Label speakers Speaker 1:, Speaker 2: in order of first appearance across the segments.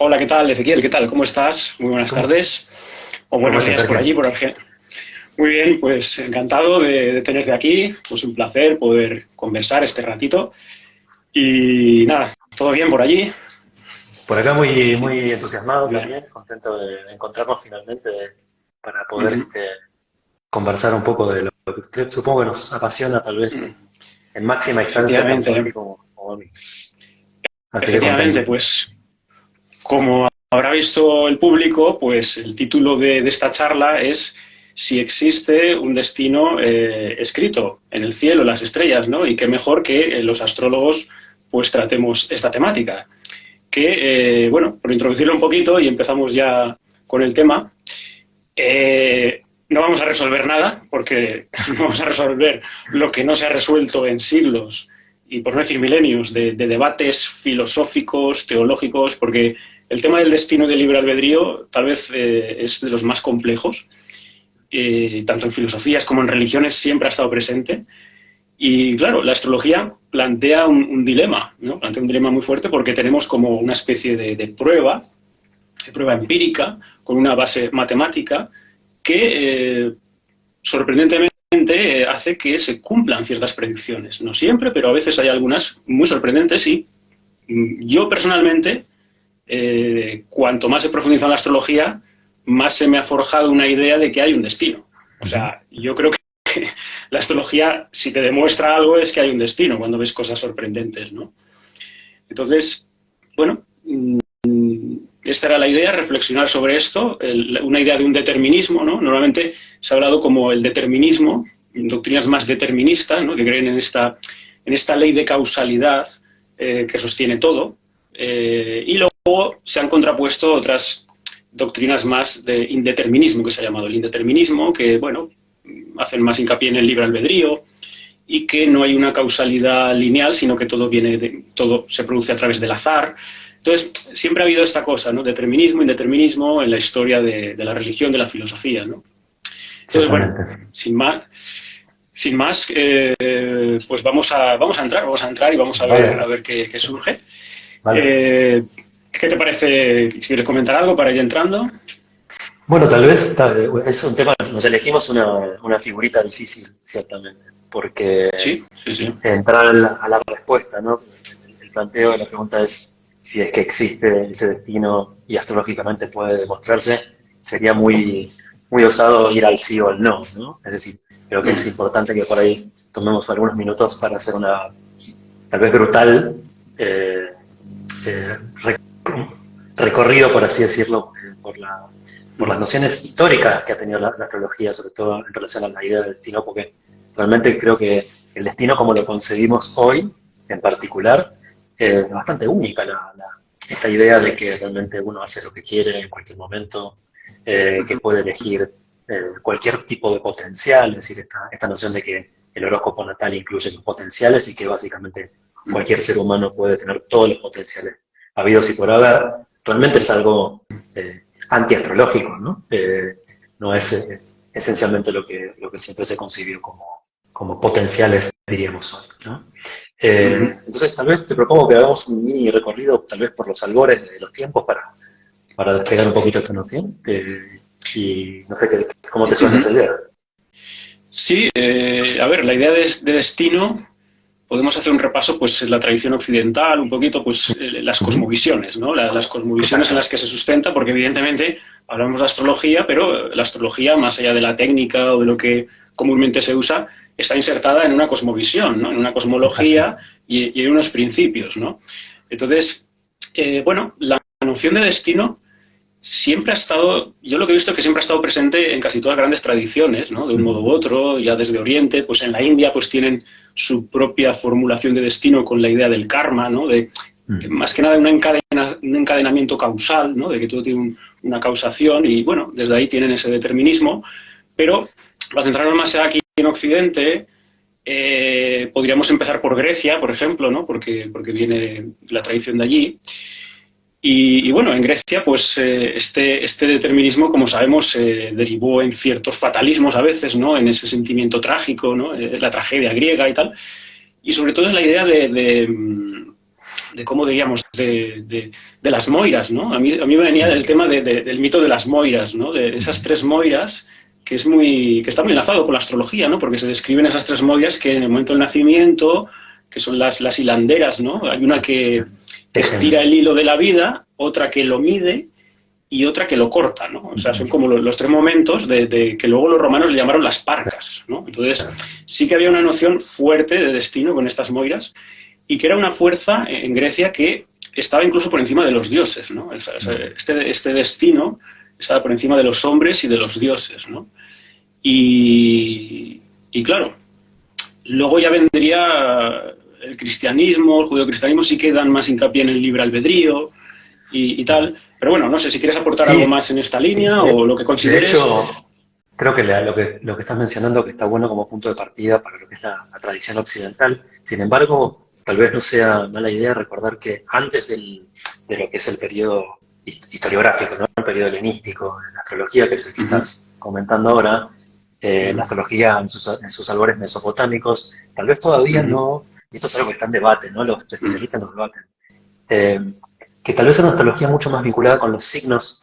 Speaker 1: Hola, ¿qué tal, Ezequiel? ¿Qué tal? ¿Cómo estás? Muy buenas
Speaker 2: ¿Cómo,
Speaker 1: tardes. O
Speaker 2: cómo
Speaker 1: buenos
Speaker 2: estás,
Speaker 1: días por
Speaker 2: Sergio?
Speaker 1: allí, por Argentina. Muy bien, pues encantado de tenerte aquí. Pues un placer poder conversar este ratito. Y nada, ¿todo bien por allí?
Speaker 2: Por acá muy,
Speaker 1: Sí,
Speaker 2: muy entusiasmado
Speaker 1: bien.
Speaker 2: también, contento de encontrarnos finalmente para poder
Speaker 1: Ujú.
Speaker 2: conversar un poco de lo que usted supongo que nos apasiona tal vez en máxima instancia, tanto a ti
Speaker 1: Efectivamente,
Speaker 2: como a mí. Así que
Speaker 1: efectivamente,
Speaker 2: contento.
Speaker 1: pues como habrá visto el público, pues el título de esta charla es si existe un destino escrito en el cielo, en las estrellas, ¿no? Y qué mejor que los astrólogos pues tratemos esta temática. Que, bueno, por introducirlo un poquito y empezamos ya con el tema, no vamos a resolver nada, porque no vamos a resolver lo que no se ha resuelto en siglos y por no decir milenios de debates filosóficos, teológicos, porque el tema del destino y del libre albedrío tal vez es de los más complejos, tanto en filosofías como en religiones siempre ha estado presente. Y claro, la astrología plantea un dilema, ¿no? Plantea un dilema muy fuerte porque tenemos como una especie de prueba empírica, con una base matemática, que sorprendentemente hace que se cumplan ciertas predicciones. No siempre, pero a veces hay algunas muy sorprendentes y yo personalmente, cuanto más he profundizado en la astrología, más se me ha forjado una idea de que hay un destino. O
Speaker 2: Ujú.
Speaker 1: sea, yo creo que la astrología, si te demuestra algo, es que hay un destino cuando ves cosas sorprendentes, ¿no? Entonces, bueno, esta era la idea, reflexionar sobre esto, una idea de un determinismo, ¿no? Normalmente se ha hablado como el determinismo, doctrinas más deterministas, ¿no? Que creen en esta ley de causalidad que sostiene todo, y luego se han contrapuesto otras doctrinas más de indeterminismo, que se ha llamado el indeterminismo, que, bueno, hacen más hincapié en el libre albedrío y que no hay una causalidad lineal, sino que todo se produce a través del azar. Entonces, siempre ha habido esta cosa, ¿no? Determinismo, indeterminismo en la historia de la religión, de la filosofía, ¿no? Entonces, bueno,
Speaker 2: Ciertamente.
Speaker 1: sin más pues vamos a entrar y vamos a
Speaker 2: Vale,
Speaker 1: ver qué surge.
Speaker 2: vale.
Speaker 1: Eh, ¿Qué te parece? Si quieres comentar algo para ir entrando.
Speaker 2: Bueno, tal vez es un tema, nos elegimos una figurita difícil, ciertamente, porque
Speaker 1: Sí, sí, sí.
Speaker 2: entrar a la respuesta, ¿no? El planteo de la pregunta es si es que existe ese destino y astrológicamente puede demostrarse, sería muy, muy osado ir al sí o al no, ¿no? Es decir, creo que es
Speaker 1: Mm,
Speaker 2: importante que por ahí tomemos algunos minutos para hacer una, tal vez brutal, eh, eh, recorrido, por así decirlo, por las
Speaker 1: mm,
Speaker 2: nociones históricas que ha tenido la astrología, sobre todo en relación a la idea del destino, porque realmente creo que el destino como lo concebimos hoy, en particular, es bastante única esta idea de que realmente uno hace lo que quiere en cualquier momento, que puede elegir cualquier tipo de potencial, es decir, esta noción de que el horóscopo natal incluye los potenciales y que básicamente
Speaker 1: mm.
Speaker 2: cualquier ser humano puede tener todos los potenciales habidos y por haber, realmente es algo antiastrológico, ¿no? No es esencialmente lo que siempre se concibió como potenciales, diríamos hoy, ¿no?
Speaker 1: Ujú.
Speaker 2: Entonces, tal vez te propongo que hagamos un mini recorrido, tal vez por los albores de los tiempos, para despegar un poquito esta noción. Y no sé cómo te suena esa
Speaker 1: Ujú.
Speaker 2: idea.
Speaker 1: Sí, a ver, la idea de destino, podemos hacer un repaso pues en la tradición occidental, un poquito pues las
Speaker 2: Ujú.
Speaker 1: cosmovisiones, ¿no? Las cosmovisiones en
Speaker 2: Exacto.
Speaker 1: las que se sustenta, porque evidentemente hablamos de astrología, pero la astrología, más allá de la técnica o de lo que comúnmente se usa, está insertada en una cosmovisión, ¿no? En una
Speaker 2: Exacto.
Speaker 1: cosmología y en unos principios, ¿no? Entonces, bueno, la noción de destino siempre ha estado, yo lo que he visto es que siempre ha estado presente en casi todas las grandes tradiciones, ¿no? De un modo
Speaker 2: Ujú.
Speaker 1: u otro, ya desde Oriente, pues en la India pues tienen su propia formulación de destino con la idea del karma, ¿no? De
Speaker 2: Ujú.
Speaker 1: más que nada un encadenamiento causal, ¿no? De que todo tiene una causación y bueno, desde ahí tienen ese determinismo, pero para centrarnos más aquí en Occidente, podríamos empezar por Grecia, por ejemplo, ¿no? Porque viene la tradición de allí. Bueno, en Grecia, pues este determinismo, como sabemos, derivó en ciertos fatalismos a veces, ¿no? En ese sentimiento trágico, ¿no? La tragedia griega y tal. Y sobre todo es la idea cómo diríamos, de las moiras, ¿no? A mí me venía del tema del mito de las moiras, ¿no? De esas 3 moiras, que está muy enlazado con la astrología, ¿no? Porque se describen esas 3 moiras que en el momento del nacimiento, que son las hilanderas, ¿no? Hay una que estira el hilo de la vida, otra que lo mide y otra que lo corta, ¿no? O sea, son como los 3 momentos de que luego los romanos le llamaron las parcas, ¿no? Entonces, sí que había una noción fuerte de destino con estas moiras, y que era una fuerza en Grecia que estaba incluso por encima de los dioses, ¿no? Este destino estaba por encima de los hombres y de los dioses, ¿no? Y claro, luego ya vendría el cristianismo, el judeocristianismo, sí que dan más hincapié en el libre albedrío y tal. Pero bueno, no sé si quieres aportar algo más en esta línea o lo que consideres.
Speaker 2: De hecho, creo que lo que estás mencionando que está bueno como punto de partida para lo que es la tradición occidental. Sin embargo, tal vez no sea mala idea recordar que antes de lo que es el periodo historiográfico, ¿no? El periodo helenístico, la astrología, que es el que estás comentando ahora, la astrología en sus albores mesopotámicos, tal vez todavía no, y esto es algo que está en debate, ¿no? Los especialistas lo debaten, que tal vez era una astrología mucho más vinculada con los signos,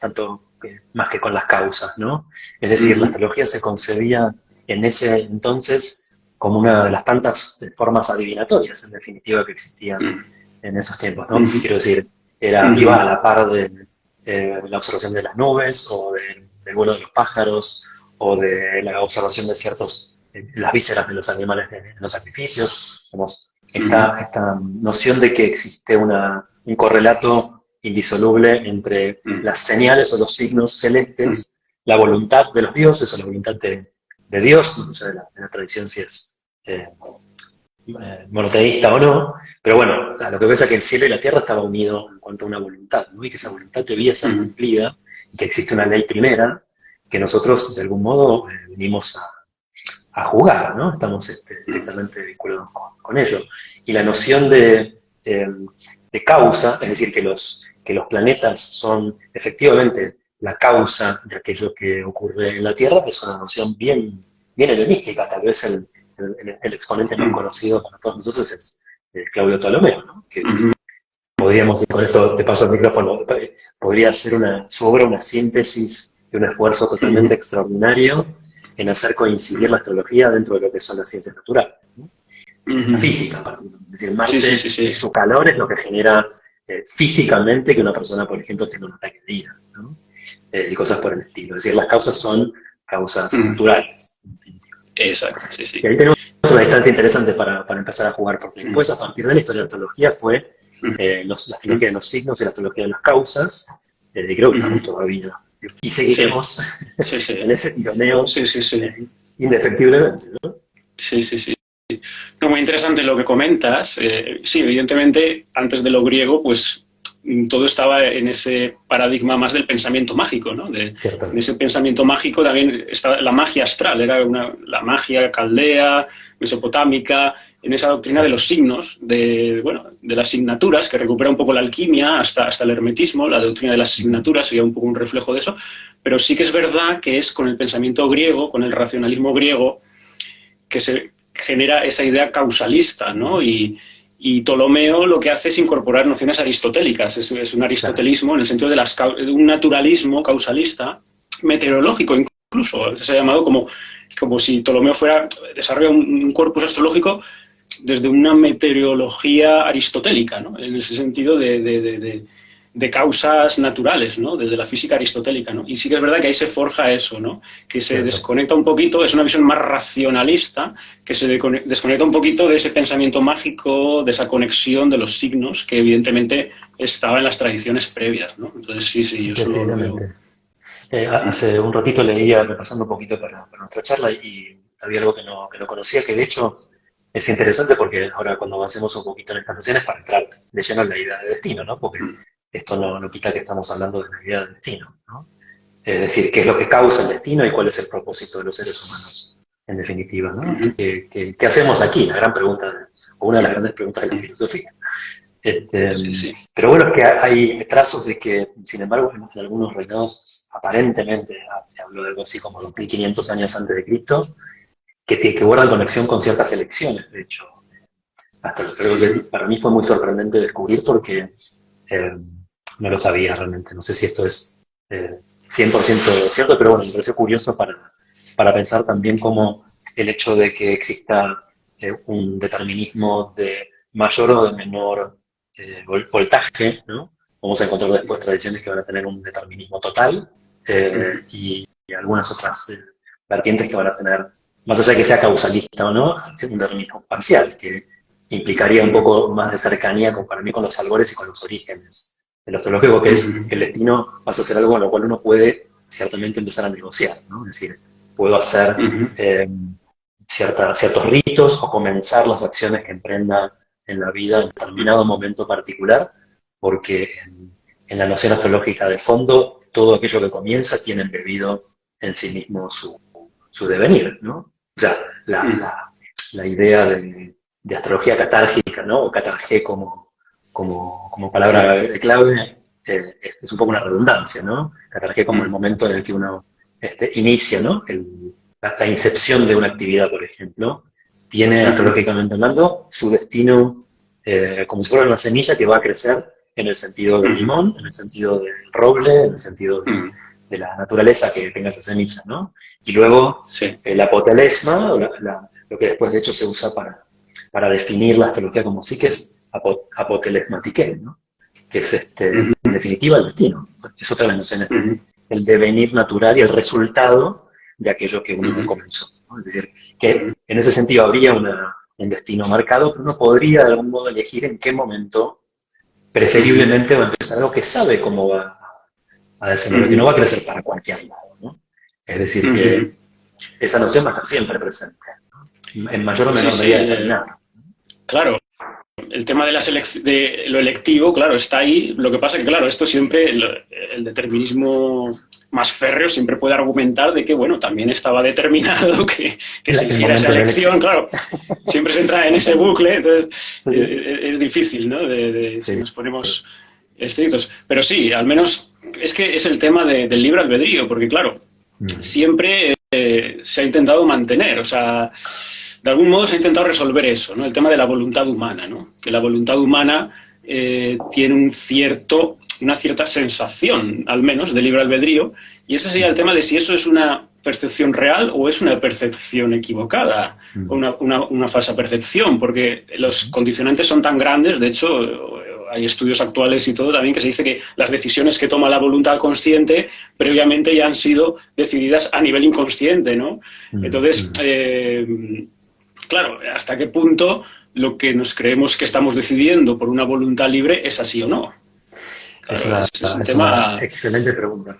Speaker 2: más que con las causas, ¿no? Es decir, la astrología se concebía en ese entonces como una de las tantas formas adivinatorias, en definitiva, que existían en esos tiempos, ¿no? Quiero decir, iba a la par de la observación de las nubes, o del vuelo de los pájaros, o de la observación de las vísceras de los animales en los sacrificios. Esta noción de que existe un correlato indisoluble entre las señales o los signos celestes, la voluntad de los dioses o la voluntad de Dios, no sé de la tradición si es monoteísta o no, pero bueno, a lo que pasa es que el cielo y la tierra estaban unidos en cuanto a una voluntad, ¿no? Y que esa voluntad debía ser cumplida, y que existe una ley primera que nosotros de algún modo venimos a jugar, ¿no? Estamos directamente vinculados con ello. Y la noción de causa, es decir, que los planetas son efectivamente la causa de aquello que ocurre en la Tierra, es una noción bien helenística. Tal vez el exponente más conocido para todos nosotros es Claudio Ptolomeo, ¿no? Que podríamos, y con esto te paso el micrófono, podría ser su obra una síntesis de un esfuerzo totalmente extraordinario en hacer coincidir la astrología dentro de lo que son las ciencias naturales, ¿no? La física, es decir, Marte y su calor es lo que genera físicamente que una persona, por ejemplo, tenga un ataque de ira, ¿no? Y cosas por el estilo. Es decir, las causas son causas naturales, en definitiva.
Speaker 1: Exacto, sí.
Speaker 2: Y ahí tenemos una distancia interesante para empezar a jugar, porque después, a partir de la historia de la astrología, fue la astrología de los signos y la astrología de las causas, y creo que estamos todavía. Y seguiremos en ese tironeo indefectiblemente, ¿no?
Speaker 1: Sí. No, muy interesante lo que comentas. Sí, evidentemente, antes de lo griego, pues todo estaba en ese paradigma más del pensamiento mágico, ¿no? En ese pensamiento mágico también estaba la magia astral, era la magia caldea, mesopotámica, en esa doctrina de los signos, de las asignaturas, que recupera un poco la alquimia hasta el hermetismo. La doctrina de las asignaturas sería un poco un reflejo de eso, pero sí que es verdad que es con el pensamiento griego, con el racionalismo griego, que se genera esa idea causalista, ¿no? Y Ptolomeo lo que hace es incorporar nociones aristotélicas. Es un aristotelismo en el sentido de un naturalismo causalista, meteorológico incluso. Se ha llamado como si Ptolomeo desarrolla un corpus astrológico desde una meteorología aristotélica, ¿no? En ese sentido de causas naturales, ¿no? Desde la física aristotélica, ¿no? Y sí que es verdad que ahí se forja eso, ¿no? Que se desconecta un poquito, es una visión más racionalista, que se desconecta un poquito de ese pensamiento mágico, de esa conexión de los signos, que evidentemente estaba en las tradiciones previas, ¿no? Entonces sí, yo solo lo veo.
Speaker 2: Hace un ratito leía, repasando un poquito para nuestra charla, y había algo que no conocía, que de hecho es interesante porque ahora cuando avancemos un poquito en estas nociones, para entrar de lleno en la idea de destino, ¿no? Porque esto no quita que estamos hablando de la idea de destino, ¿no? Es decir, qué es lo que causa el destino y cuál es el propósito de los seres humanos, en definitiva, ¿no? ¿Qué hacemos aquí? La gran pregunta, o una de las grandes preguntas de la filosofía. Pero bueno, es que hay trazos de que, sin embargo, en algunos reinados, aparentemente, te hablo de algo así como 2500 años antes de Cristo, que guardan conexión con ciertas elecciones, de hecho. hasta creo que para mí fue muy sorprendente descubrir porque no lo sabía realmente. No sé si esto es 100% cierto, pero bueno, me pareció curioso para pensar también cómo el hecho de que exista un determinismo de mayor o de menor voltaje, ¿no? Vamos a encontrar después tradiciones que van a tener un determinismo total y algunas otras vertientes que van a tener, más allá de que sea causalista o no, un determinismo parcial, que implicaría un poco más de cercanía para mí con los albores y con los orígenes de lo teológico, que es que el destino pasa a ser algo con lo cual uno puede ciertamente empezar a negociar, ¿no? Es decir, puedo hacer ciertos ritos o comenzar las acciones que emprenda en la vida en determinado momento particular, porque en la noción astrológica de fondo, todo aquello que comienza tiene embebido en sí mismo su devenir, ¿no? O sea, la idea de astrología catárgica, ¿no? O catargé como palabra clave, es un poco una redundancia, ¿no? Catargé como el momento en el que uno inicia, ¿no? La incepción de una actividad, por ejemplo, tiene, astrológicamente hablando, su destino como si fuera una semilla que va a crecer en el sentido del limón, en el sentido del roble, en el sentido de la naturaleza que tenga esa semilla, ¿no? Y luego la apotelesma, lo que después de hecho se usa para definir la astrología como sí, que es apotelesmatiqué, ¿no? Que es en definitiva el destino. Es otra de las nociones, el devenir natural y el resultado de aquello que uno comenzó, ¿no? Es decir, que en ese sentido habría un destino marcado, pero uno podría de algún modo elegir en qué momento preferiblemente va a empezar algo que sabe cómo va a desenvolver, que no va a crecer para cualquier lado, ¿no? Es decir, que esa noción va a estar siempre presente, ¿no? En mayor o menor medida determinada.
Speaker 1: Claro, el tema de lo electivo, claro, está ahí. Lo que pasa es que, claro, esto siempre, el determinismo más férreo siempre puede argumentar de que, bueno, también estaba determinado que se hiciera esa elección, claro. Siempre se entra en ese bucle, entonces es difícil, ¿no? Si nos ponemos estrictos. Pero sí, al menos es que es el tema del libre albedrío, porque, claro, siempre se ha intentado mantener, o sea, de algún modo se ha intentado resolver eso, ¿no? El tema de la voluntad humana, ¿no? Que la voluntad humana tiene una cierta sensación, al menos, de libre albedrío, y ese sería el tema de si eso es una percepción real o es una percepción equivocada, o una falsa percepción, porque los condicionantes son tan grandes, de hecho, hay estudios actuales y todo también que se dice que las decisiones que toma la voluntad consciente previamente ya han sido decididas a nivel inconsciente, ¿no? Entonces, claro, ¿hasta qué punto lo que nos creemos que estamos decidiendo por una voluntad libre es así o no?
Speaker 2: Claro, es una excelente pregunta.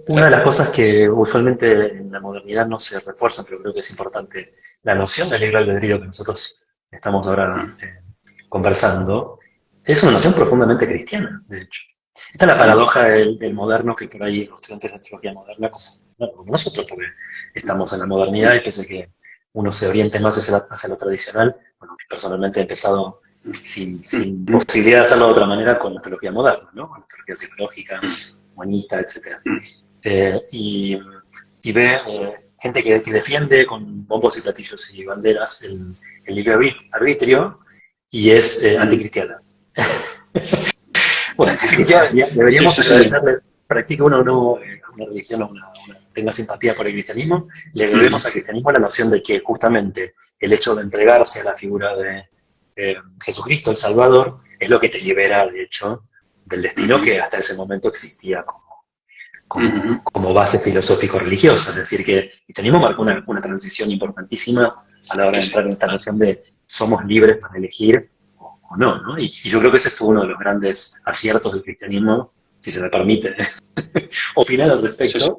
Speaker 2: Una de las cosas que usualmente en la modernidad no se refuerzan, pero creo que es importante, la noción del libre albedrío que nosotros estamos ahora conversando, es una noción profundamente cristiana, de hecho. Esta es la paradoja del moderno, que por ahí los estudiantes de astrología moderna, como nosotros, porque estamos en la modernidad y pese a que uno se oriente más hacia lo tradicional, bueno, personalmente he empezado sin posibilidad de hacerlo de otra manera con la astrología moderna, ¿no? Con la astrología psicológica, humanista, etc. Y ve gente que defiende con bombos y platillos y banderas el libre arbitrio y es anticristiana. Bueno, deberíamos agradecerle, practique uno una religión o tenga simpatía por el cristianismo, le debemos al cristianismo la noción de que justamente el hecho de entregarse a la figura de Jesucristo, el Salvador, es lo que te libera, de hecho, del destino que hasta ese momento existía como base filosófico-religiosa. Es decir, que el cristianismo marcó una transición importantísima a la hora de entrar en esta noción de somos libres para elegir o no, ¿no? Y yo creo que ese fue uno de los grandes aciertos del cristianismo, si se me permite opinar al respecto,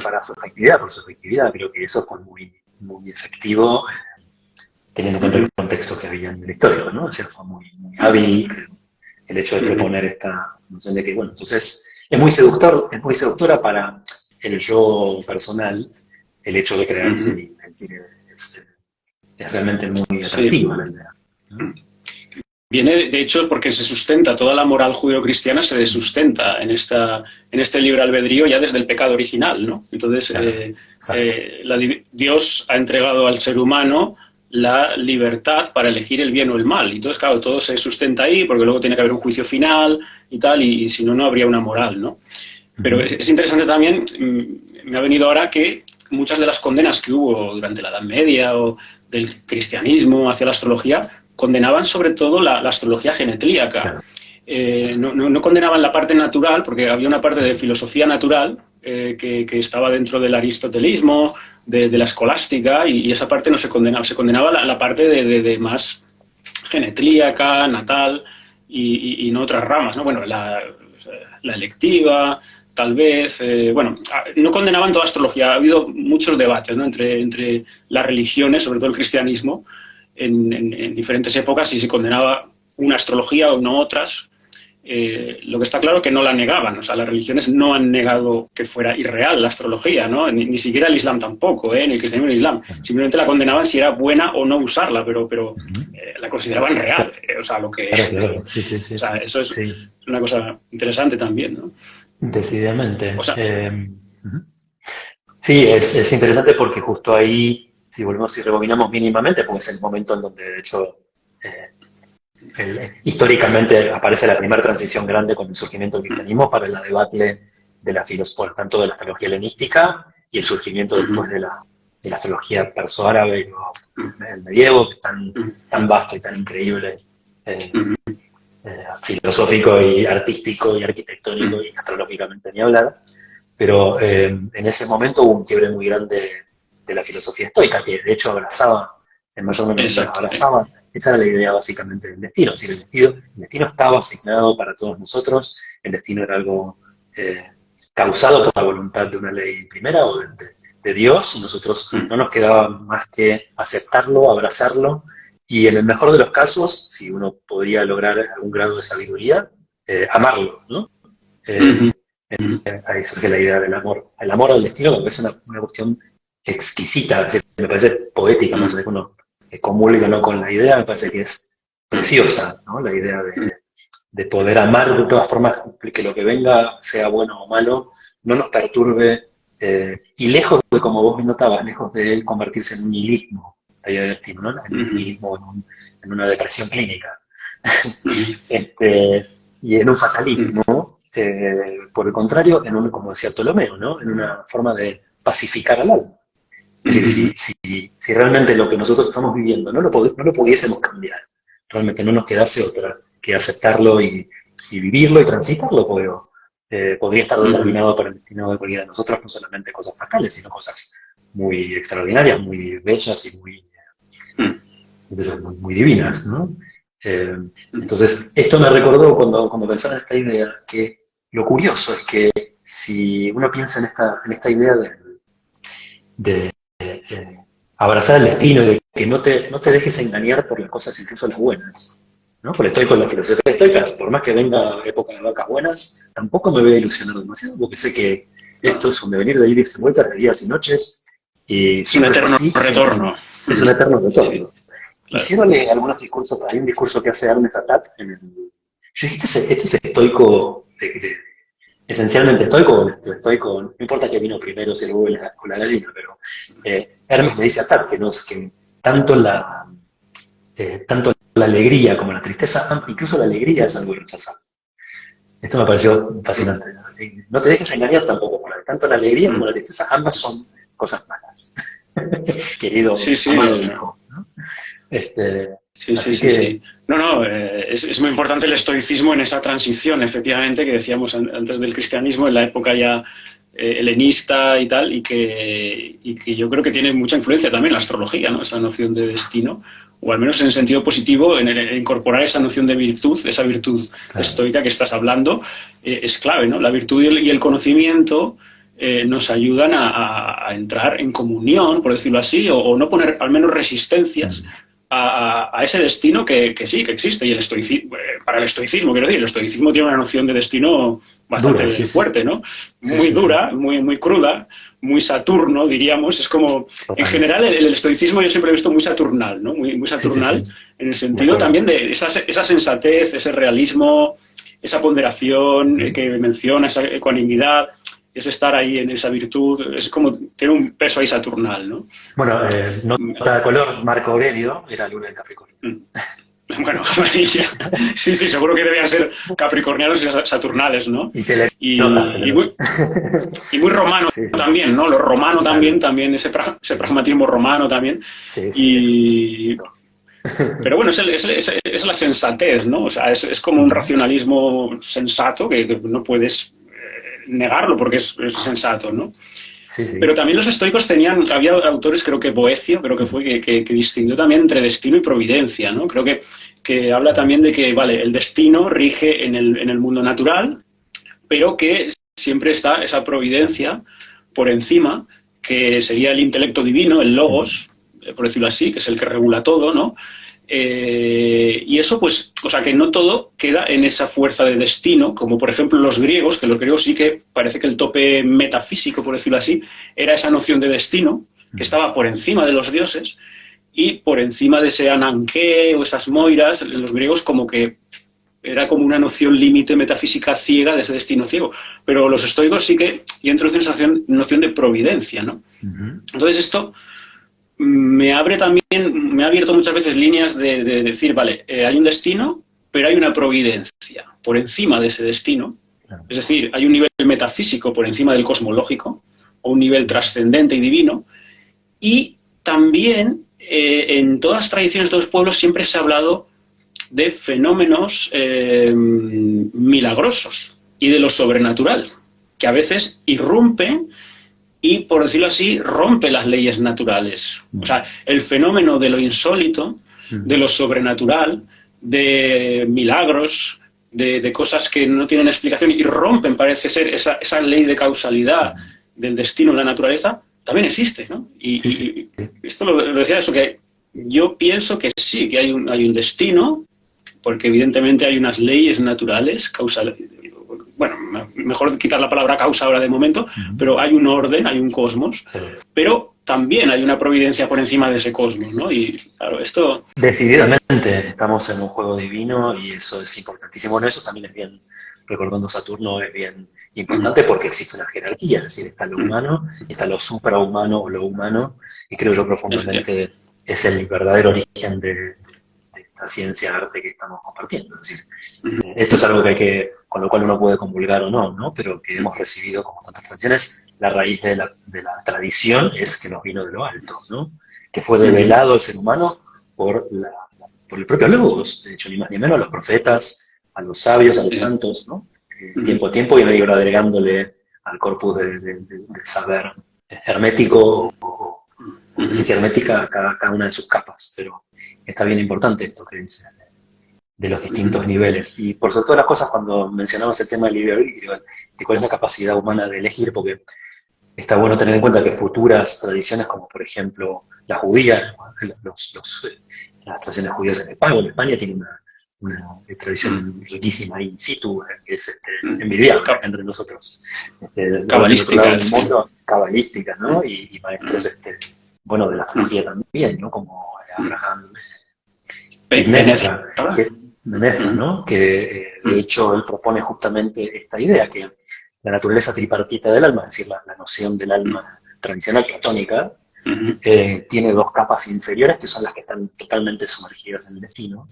Speaker 2: para su efectividad, por su efectividad. Creo que eso fue muy, muy efectivo, teniendo en cuenta el contexto que había en el histórico, ¿no? O sea, fue muy, muy hábil, creo, el hecho de proponer esta noción de que, bueno, entonces es muy seductora para el yo personal, el hecho de creer en sí, es realmente muy atractiva la idea.
Speaker 1: Viene, de hecho, porque se sustenta, toda la moral judeocristiana se sustenta en este libre albedrío ya desde el pecado original, ¿no? Entonces, Dios ha entregado al ser humano la libertad para elegir el bien o el mal. Y entonces, claro, todo se sustenta ahí, porque luego tiene que haber un juicio final y tal, y si no, no habría una moral, ¿no? Pero es interesante también, me ha venido ahora que muchas de las condenas que hubo durante la Edad Media o del cristianismo hacia la astrología condenaban sobre todo la astrología genetlíaca.
Speaker 2: Claro.
Speaker 1: No condenaban la parte natural, porque había una parte de filosofía natural que estaba dentro del aristotelismo, de la escolástica, y esa parte no se condenaba. Se condenaba la parte de más genetlíaca, natal, y no otras ramas, ¿no? Bueno, la electiva, tal vez, bueno, no condenaban toda astrología. Ha habido muchos debates, ¿no?, entre las religiones, sobre todo el cristianismo, en diferentes épocas, si se condenaba una astrología o no otras. Lo que está claro es que no la negaban, o sea, las religiones no han negado que fuera irreal la astrología, ¿no? Ni siquiera el Islam tampoco, ni el cristianismo ni el Islam. Simplemente la condenaban si era buena o no usarla, pero la consideraban real, o sea, lo que...
Speaker 2: Claro. Sí.
Speaker 1: O sea, eso es una cosa interesante también, ¿no?
Speaker 2: Decididamente.
Speaker 1: O sea,
Speaker 2: sí, es interesante porque justo ahí, si rebobinamos mínimamente, porque es el momento en donde, de hecho, históricamente aparece la primera transición grande con el surgimiento del cristianismo para el debate de la filosofía, tanto de la astrología helenística y el surgimiento después de la astrología perso-árabe, el medievo, que es tan vasto y tan increíble, filosófico y artístico y arquitectónico y astrológicamente ni hablar. Pero en ese momento hubo un quiebre muy grande de la filosofía estoica, que de hecho abrazaba, en mayor medida abrazaba. Esa era la idea básicamente del destino. Es decir, el destino estaba asignado para todos nosotros, el destino era algo causado por la voluntad de una ley primera o de Dios, y nosotros no nos quedaba más que aceptarlo, abrazarlo, y en el mejor de los casos, si uno podría lograr algún grado de sabiduría, amarlo, ¿no? Ahí surge la idea del amor. El amor al destino me parece una cuestión exquisita, me parece poética, no sé, uno comulga, ¿no?, con la idea, me parece que es preciosa, ¿no? La idea de poder amar de todas formas, que lo que venga, sea bueno o malo, no nos perturbe, y lejos de, como vos notabas, lejos de convertirse en un nihilismo, la idea del destino, ¿no? En un nihilismo, en una depresión clínica, y en un fatalismo, por el contrario, como decía Ptolomeo, ¿no?, en una forma de pacificar al alma. Es decir, si realmente lo que nosotros estamos viviendo no lo pudiésemos cambiar, realmente no nos quedase otra que aceptarlo y vivirlo y transitarlo, podría estar determinado para el destino de cualquiera de nosotros, no solamente cosas fatales, sino cosas muy extraordinarias, muy bellas y muy divinas, ¿no? Entonces, esto me recordó cuando pensaba en esta idea, que lo curioso es que si uno piensa en esta idea de abrazar el destino, de que no te dejes engañar por las cosas, incluso las buenas, ¿no? Porque estoy con la filosofía estoica, por más que venga época de vacas buenas, tampoco me voy a ilusionar demasiado, porque sé que esto es un devenir de ires y vueltas, de días y noches, y
Speaker 1: es un eterno retorno.
Speaker 2: Es un eterno retorno. Sí, claro.
Speaker 1: Hiciéndole
Speaker 2: algunos discursos, hay un discurso que hace Hermes Attat yo dije, esto es estoico, esencialmente estoico, no importa que vino primero, si el huevo o la gallina, pero Hermes le dice a Attat que tanto la alegría como la tristeza, incluso la alegría es algo rechazable. Esto me pareció fascinante. No te dejes engañar tampoco, porque tanto la alegría como la tristeza, ambas son cosas malas. Querido, amado hijo, ¿no?
Speaker 1: Sí. No, es muy importante el estoicismo en esa transición, efectivamente, que decíamos antes del cristianismo, en la época ya helenista y tal, y que yo creo que tiene mucha influencia también la astrología, ¿no? Esa noción de destino, o al menos en el sentido positivo, en incorporar esa noción de virtud, esa virtud estoica que estás hablando, es clave, ¿no? La virtud y el conocimiento nos ayudan a entrar en comunión, por decirlo así, o no poner al menos resistencias a ese destino que sí, que existe. Y el estoicismo, para el estoicismo, quiero decir, el estoicismo tiene una noción de destino bastante fuerte, ¿no? Muy dura, muy cruda, muy Saturno, diríamos. Es como, en general, el estoicismo yo siempre he visto muy saturnal, ¿no? Muy saturnal, en el sentido también de esa sensatez, ese realismo, esa ponderación que menciona, esa ecuanimidad. es estar ahí en esa virtud, es como tener un peso ahí saturnal, ¿no?
Speaker 2: Bueno, nota de color, Marco Aurelio era luna en Capricornio.
Speaker 1: Bueno, amarilla. Sí, seguro que debían ser capricornianos y saturnales, ¿no?
Speaker 2: Y se le
Speaker 1: Y
Speaker 2: nota.
Speaker 1: muy romano
Speaker 2: Sí.
Speaker 1: también, ¿no? Lo romano
Speaker 2: Claro.
Speaker 1: también, ese pragmatismo romano también.
Speaker 2: Sí.
Speaker 1: Pero bueno, es la sensatez, ¿no? O sea, es como un racionalismo sensato que no puedes negarlo porque es sensato, ¿no?
Speaker 2: Sí.
Speaker 1: Pero también los estoicos había autores, creo que Boecio, creo que fue, que distinguió también entre destino y providencia, ¿no? Creo que habla también de que, vale, el destino rige en el mundo natural, pero que siempre está esa providencia por encima, que sería el intelecto divino, el logos, por decirlo así, que es el que regula todo, ¿no? Y eso, pues, o sea, que no todo queda en esa fuerza de destino, como por ejemplo los griegos, que los griegos sí que parece que el tope metafísico, por decirlo así, era esa noción de destino, que estaba por encima de los dioses, y por encima de ese Ananké o esas moiras, los griegos como que era como una noción límite metafísica ciega de ese destino ciego. Pero los estoicos sí que introducen esa noción de providencia, ¿no? Entonces esto me ha abierto muchas veces líneas de decir, vale, hay un destino, pero hay una providencia por encima de ese destino. Es decir, hay un nivel metafísico por encima del cosmológico, o un nivel trascendente y divino. Y también en todas las tradiciones de los pueblos siempre se ha hablado de fenómenos milagrosos y de lo sobrenatural, que a veces irrumpen y, por decirlo así, rompe las leyes naturales. O sea, el fenómeno de lo insólito, de lo sobrenatural, de milagros, de cosas que no tienen explicación y rompen, parece ser, esa ley de causalidad del destino en la naturaleza, también existe, ¿no? Y esto lo decía eso, que yo pienso que sí, que hay un destino, porque evidentemente hay unas leyes naturales, bueno, mejor quitar la palabra causa ahora de momento, pero hay un orden, hay un cosmos, pero también hay una providencia por encima de ese cosmos, ¿no? Y claro, esto...
Speaker 2: Decididamente estamos en un juego divino y eso es importantísimo. Bueno, eso también es bien, recordando Saturno, es bien importante porque existe una jerarquía, es decir, está lo humano, está lo suprahumano o lo humano, y creo yo profundamente es el verdadero origen de esta ciencia-arte que estamos compartiendo. Es decir, esto es algo con lo cual uno puede comulgar o no, ¿no? Pero que hemos recibido como tantas tradiciones, la raíz de la tradición es que nos vino de lo alto, ¿no? Que fue develado al ser humano por el propio Logos, de hecho, ni más ni menos, a los profetas, a los sabios, a los santos, ¿no? Tiempo a tiempo y ir agregándole al corpus del saber hermético o ciencia hermética cada una de sus capas, pero está bien importante esto que dice de los distintos niveles. Y por sobre todas las cosas, cuando mencionamos el tema del libre arbitrio, de cuál es la capacidad humana de elegir, porque está bueno tener en cuenta que futuras tradiciones, como por ejemplo la judía, las tradiciones judías en España tiene una tradición riquísima in situ, que es envidiable entre nosotros.
Speaker 1: Cabalística.
Speaker 2: Del mundo, cabalística, ¿no? Y maestros, bueno, de la astrología también, ¿no? Como Abraham Menefra, ¿no? Que de hecho él propone justamente esta idea, que la naturaleza tripartita del alma, es decir, la noción del alma tradicional platónica, tiene dos capas inferiores que son las que están totalmente sumergidas en el destino.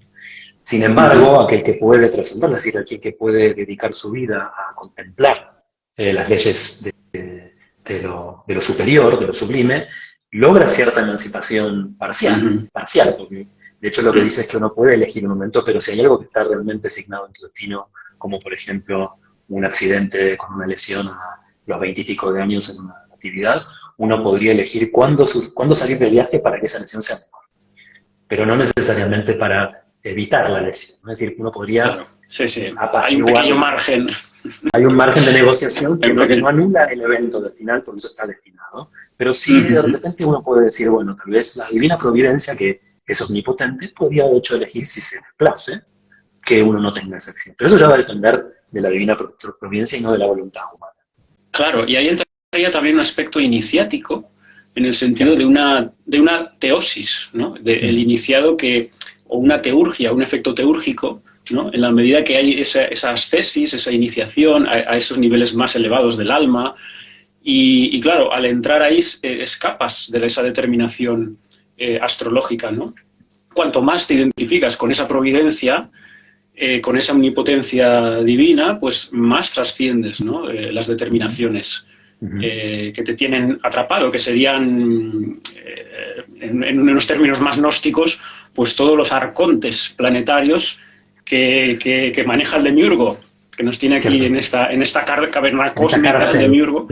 Speaker 2: Sin embargo, aquel que puede trascender, es decir, aquel que puede dedicar su vida a contemplar las leyes de lo superior, de lo sublime, logra cierta emancipación parcial, porque de hecho lo que dice es que uno puede elegir un momento, pero si hay algo que está realmente asignado en tu destino, como por ejemplo un accidente con una lesión a los 20 y pico de años en una actividad, uno podría elegir cuándo salir de viaje para que esa lesión sea mejor, pero no necesariamente para evitar la lesión. Es decir, uno podría apaciguar.
Speaker 1: Hay un pequeño margen.
Speaker 2: Hay un margen de negociación que no anula el evento destinado, por eso está destinado, pero sí de repente uno puede decir, bueno, tal vez la divina providencia, que es omnipotente, podría de hecho elegir, si se desplace, que uno no tenga esa acción. Pero eso ya va a depender de la divina providencia y no de la voluntad humana.
Speaker 1: Claro, y ahí entraría también un aspecto iniciático, en el sentido de una teosis, ¿no? El iniciado o una teurgia, un efecto teúrgico, ¿no? En la medida que hay esa ascesis, esa iniciación a esos niveles más elevados del alma, y claro, al entrar ahí escapas de esa determinación astrológica, ¿no? Cuanto más te identificas con esa providencia, con esa omnipotencia divina, pues más trasciendes, ¿no? Las determinaciones que te tienen atrapado, que serían, en unos términos más gnósticos, pues todos los arcontes planetarios que maneja el Demiurgo, que nos tiene aquí en esta caverna cósmica del Demiurgo.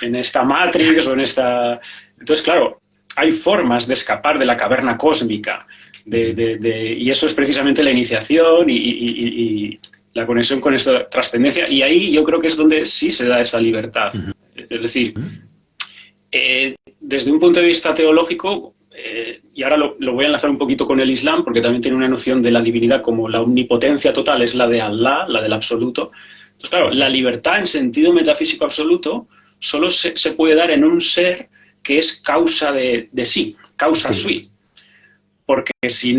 Speaker 1: En esta Matrix o en esta... Entonces, claro, hay formas de escapar de la caverna cósmica, y eso es precisamente la iniciación y la conexión con esta trascendencia, y ahí yo creo que es donde sí se da esa libertad. Es decir, desde un punto de vista teológico, y ahora lo voy a enlazar un poquito con el Islam, porque también tiene una noción de la divinidad como la omnipotencia total es la de Allah, la del absoluto. Entonces, claro, la libertad en sentido metafísico absoluto solo se puede dar en un ser que es causa de sí, causa sui. Porque si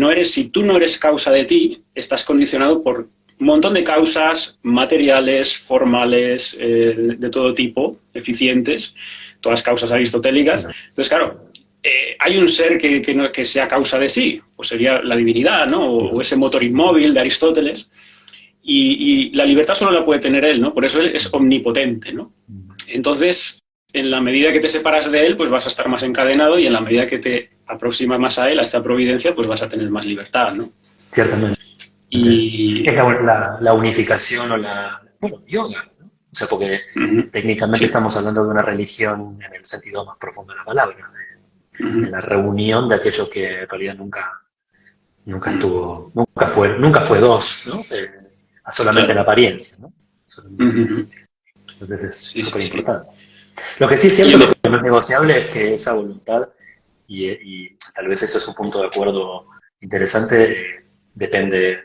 Speaker 1: tú no eres causa de ti, estás condicionado por un montón de causas materiales, formales, de todo tipo, eficientes, todas causas aristotélicas. Entonces, claro, hay un ser que sea causa de sí, pues sería la divinidad, ¿no? O ese motor inmóvil de Aristóteles. Y la libertad solo la puede tener él, ¿no? Por eso él es omnipotente, ¿no? Entonces, en la medida que te separas de él, pues vas a estar más encadenado, y en la medida que te aproximas más a él, a esta providencia, pues vas a tener más libertad, ¿no?
Speaker 2: Ciertamente.
Speaker 1: Y...
Speaker 2: es la unificación o yoga, ¿no? O sea, porque técnicamente estamos hablando de una religión en el sentido más profundo de la palabra, de la reunión de aquello que en realidad nunca fue dos, ¿no? Solamente la apariencia, ¿no? Entonces es súper importante. Lo que sí es cierto, lo que no es negociable es que esa voluntad, y tal vez eso es un punto de acuerdo interesante, depende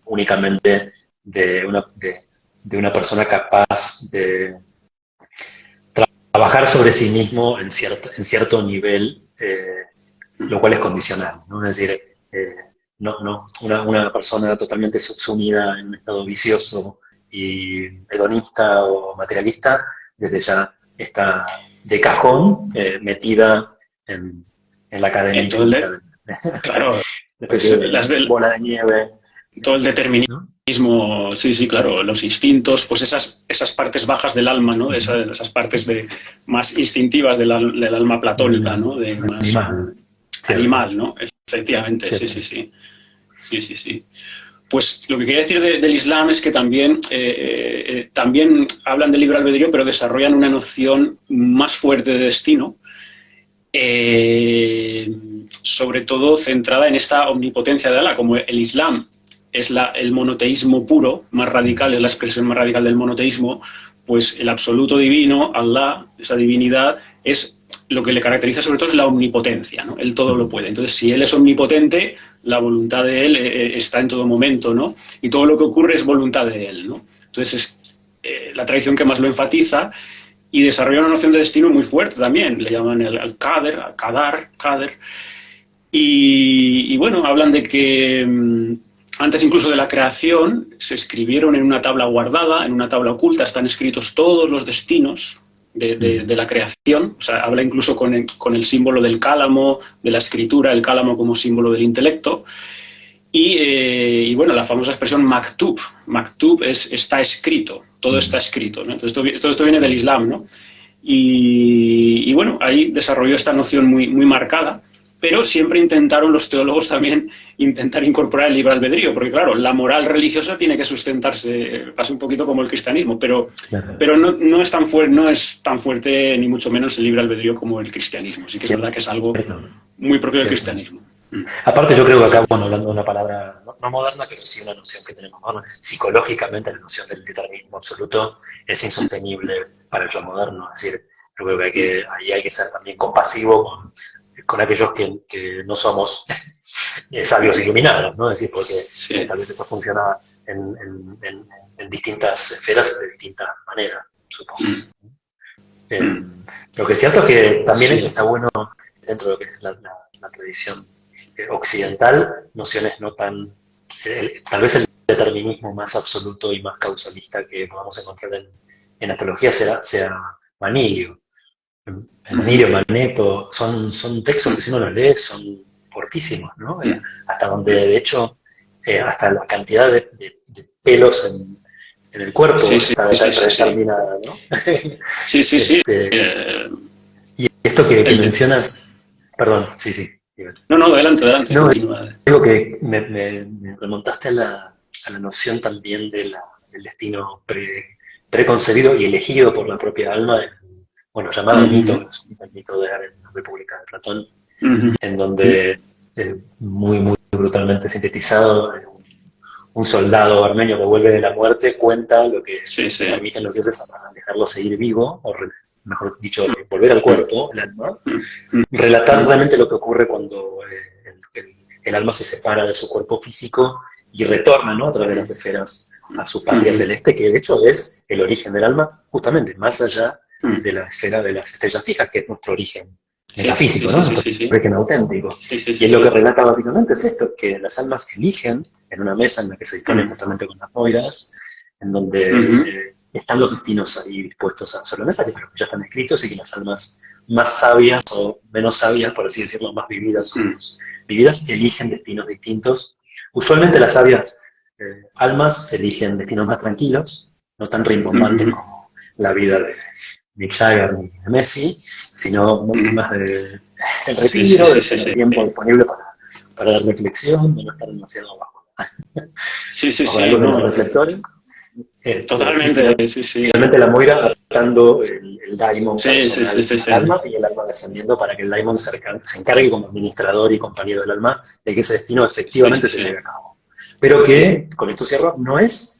Speaker 2: únicamente de una persona capaz de trabajar sobre sí mismo en cierto nivel, lo cual es condicional, ¿no? Es decir, una persona totalmente subsumida en un estado vicioso y hedonista o materialista, desde ya está de cajón metida en la cadena.
Speaker 1: Claro,
Speaker 2: las del bola de nieve.
Speaker 1: Todo el determinismo, ¿no? Sí, claro, los instintos, pues esas partes bajas del alma, ¿no? Esas partes más instintivas del alma platónica, ¿no? De más animal, ¿no? Efectivamente, sí. Pues lo que quería decir del Islam es que también hablan del libre albedrío, pero desarrollan una noción más fuerte de destino, sobre todo centrada en esta omnipotencia de Allah. Como el Islam es el monoteísmo puro, más radical, es la expresión más radical del monoteísmo, pues el absoluto divino, Allah, esa divinidad, es lo que le caracteriza sobre todo es la omnipotencia, ¿no? Él todo lo puede. Entonces, si él es omnipotente, la voluntad de él está en todo momento, ¿no? Y todo lo que ocurre es voluntad de él, ¿no? Entonces, es la tradición que más lo enfatiza, y desarrolla una noción de destino muy fuerte también. Le llaman el Qadar. Y bueno, hablan de que antes incluso de la creación se escribieron en una tabla guardada, en una tabla oculta, están escritos todos los destinos de la creación. O sea, habla incluso con el símbolo del cálamo, de la escritura, el cálamo como símbolo del intelecto. Y bueno, la famosa expresión maktub. Maktub está escrito, todo está escrito, ¿no? Entonces, todo esto viene del Islam, ¿no? Y bueno, ahí desarrolló esta noción muy, muy marcada, pero siempre intentaron los teólogos también incorporar el libre albedrío, porque claro, la moral religiosa tiene que sustentarse, pasa un poquito como el cristianismo, pero no es tan fuerte ni mucho menos el libre albedrío como el cristianismo. Sí que es verdad que es algo muy propio del cristianismo.
Speaker 2: Aparte, yo creo que acá, bueno, hablando de una palabra no moderna, pero sí una noción que tenemos moderna, psicológicamente la noción del determinismo absoluto es insostenible para el yo moderno. Es decir, yo creo que ahí hay que ser también compasivo con aquellos que no somos sabios iluminados, ¿no? Es decir, porque tal vez esto funciona en distintas esferas de distintas maneras, supongo. Lo que es cierto es que también está bueno, dentro de lo que es la tradición occidental, nociones no tan, tal vez el determinismo más absoluto y más causalista que podamos encontrar en astrología sea Manilio. Manilio, Manetto, son textos que si uno los lee son fortísimos, ¿no? Hasta donde, de hecho, hasta la cantidad de pelos en el cuerpo está determinada, ¿no?
Speaker 1: Sí, sí, sí.
Speaker 2: Y esto que mencionas, perdón, sí.
Speaker 1: No, adelante.
Speaker 2: No, digo que me remontaste a la noción también del destino preconcebido y elegido por la propia alma, llamado mito, el mito de la República de Platón, en donde, muy brutalmente sintetizado, un soldado armenio que vuelve de la muerte cuenta lo que permiten los dioses a dejarlo seguir vivo, o mejor dicho, volver al cuerpo, el alma, relatar realmente lo que ocurre cuando el alma se separa de su cuerpo físico y retorna, ¿no?, a través de las esferas a su patria celeste, que de hecho es el origen del alma, justamente más allá de la esfera de las estrellas fijas, que es nuestro origen metafísico, ¿no? Nuestro origen auténtico. Y lo que relata básicamente es esto, que las almas eligen en una mesa en la que se disponen justamente con las moiras, en donde están los destinos ahí dispuestos sobre la mesa, que ya están escritos, y que las almas más sabias o menos sabias, por así decirlo, más vividas o menos vividas, eligen destinos distintos. Usualmente las sabias almas eligen destinos más tranquilos, no tan rimbombantes como la vida de Mick Jagger ni de Messi, sino más de retiro, de tiempo disponible para la reflexión, de no estar demasiado abajo. Los reflectores.
Speaker 1: Totalmente,
Speaker 2: Finalmente la Moira adaptando el daimon al alma, y el alma descendiendo para que el daimon se encargue como administrador y compañero del alma de que ese destino efectivamente se lleve a cabo. Pero que, con esto cierro, no es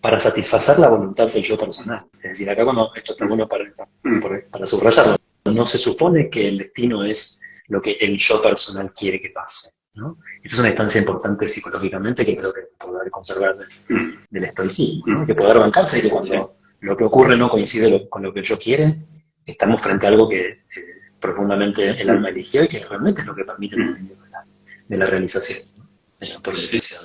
Speaker 2: para satisfacer la voluntad del yo personal. Es decir, acá cuando esto está bueno para subrayarlo, no se supone que el destino es lo que el yo personal quiere que pase, ¿no? Esto es una instancia importante psicológicamente que creo que poder conservar del estoicismo, ¿no? Que poder bancarse y que cuando lo que ocurre no coincide con lo que yo quiere, estamos frente a algo que profundamente el alma eligió y que realmente es lo que permite el medio de la realización, ¿no? De la autorrealización.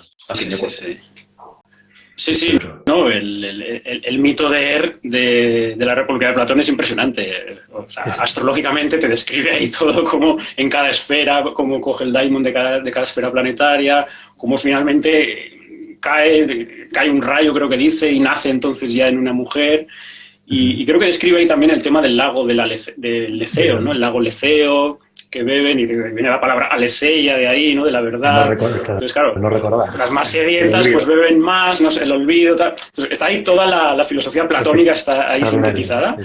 Speaker 1: Sí, no, el mito de la República de Platón es impresionante. O sea, astrológicamente te describe ahí todo, como en cada esfera, cómo coge el daimon de cada esfera planetaria, cómo finalmente cae un rayo, creo que dice, y nace entonces ya en una mujer. Y creo que describe ahí también el tema del lago del Leceo, ¿no? El lago Leceo, que beben, y viene la palabra aletheia de ahí, ¿no? De la verdad. Entonces, claro, las más sedientas pues beben más, no sé, el olvido, tal. Entonces, está ahí toda la filosofía platónica, está ahí sintetizada.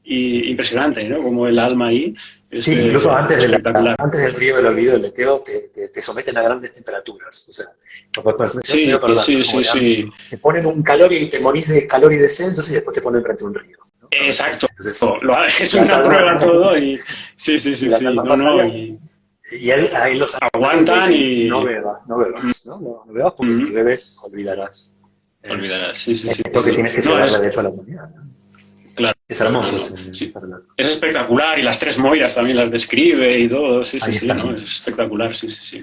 Speaker 1: Y impresionante, ¿no? Como el alma ahí.
Speaker 2: Incluso antes del frío del olvido del leteo te someten a grandes temperaturas. O sea, te ponen un calor y te morís de calor y de sed, entonces después te ponen frente a un río, ¿no?
Speaker 1: Exacto. Entonces, es una prueba todo y... Sí.
Speaker 2: Y ahí los
Speaker 1: aguantan y...
Speaker 2: No bebas, ¿no? No bebas porque si bebes olvidarás.
Speaker 1: Sí.
Speaker 2: Esto que tienes que llevar de hecho a la humanidad, ¿no?
Speaker 1: Claro.
Speaker 2: Es hermoso.
Speaker 1: Es espectacular, y las tres moiras también las describe y todo, sí, ¿no? Es espectacular, sí.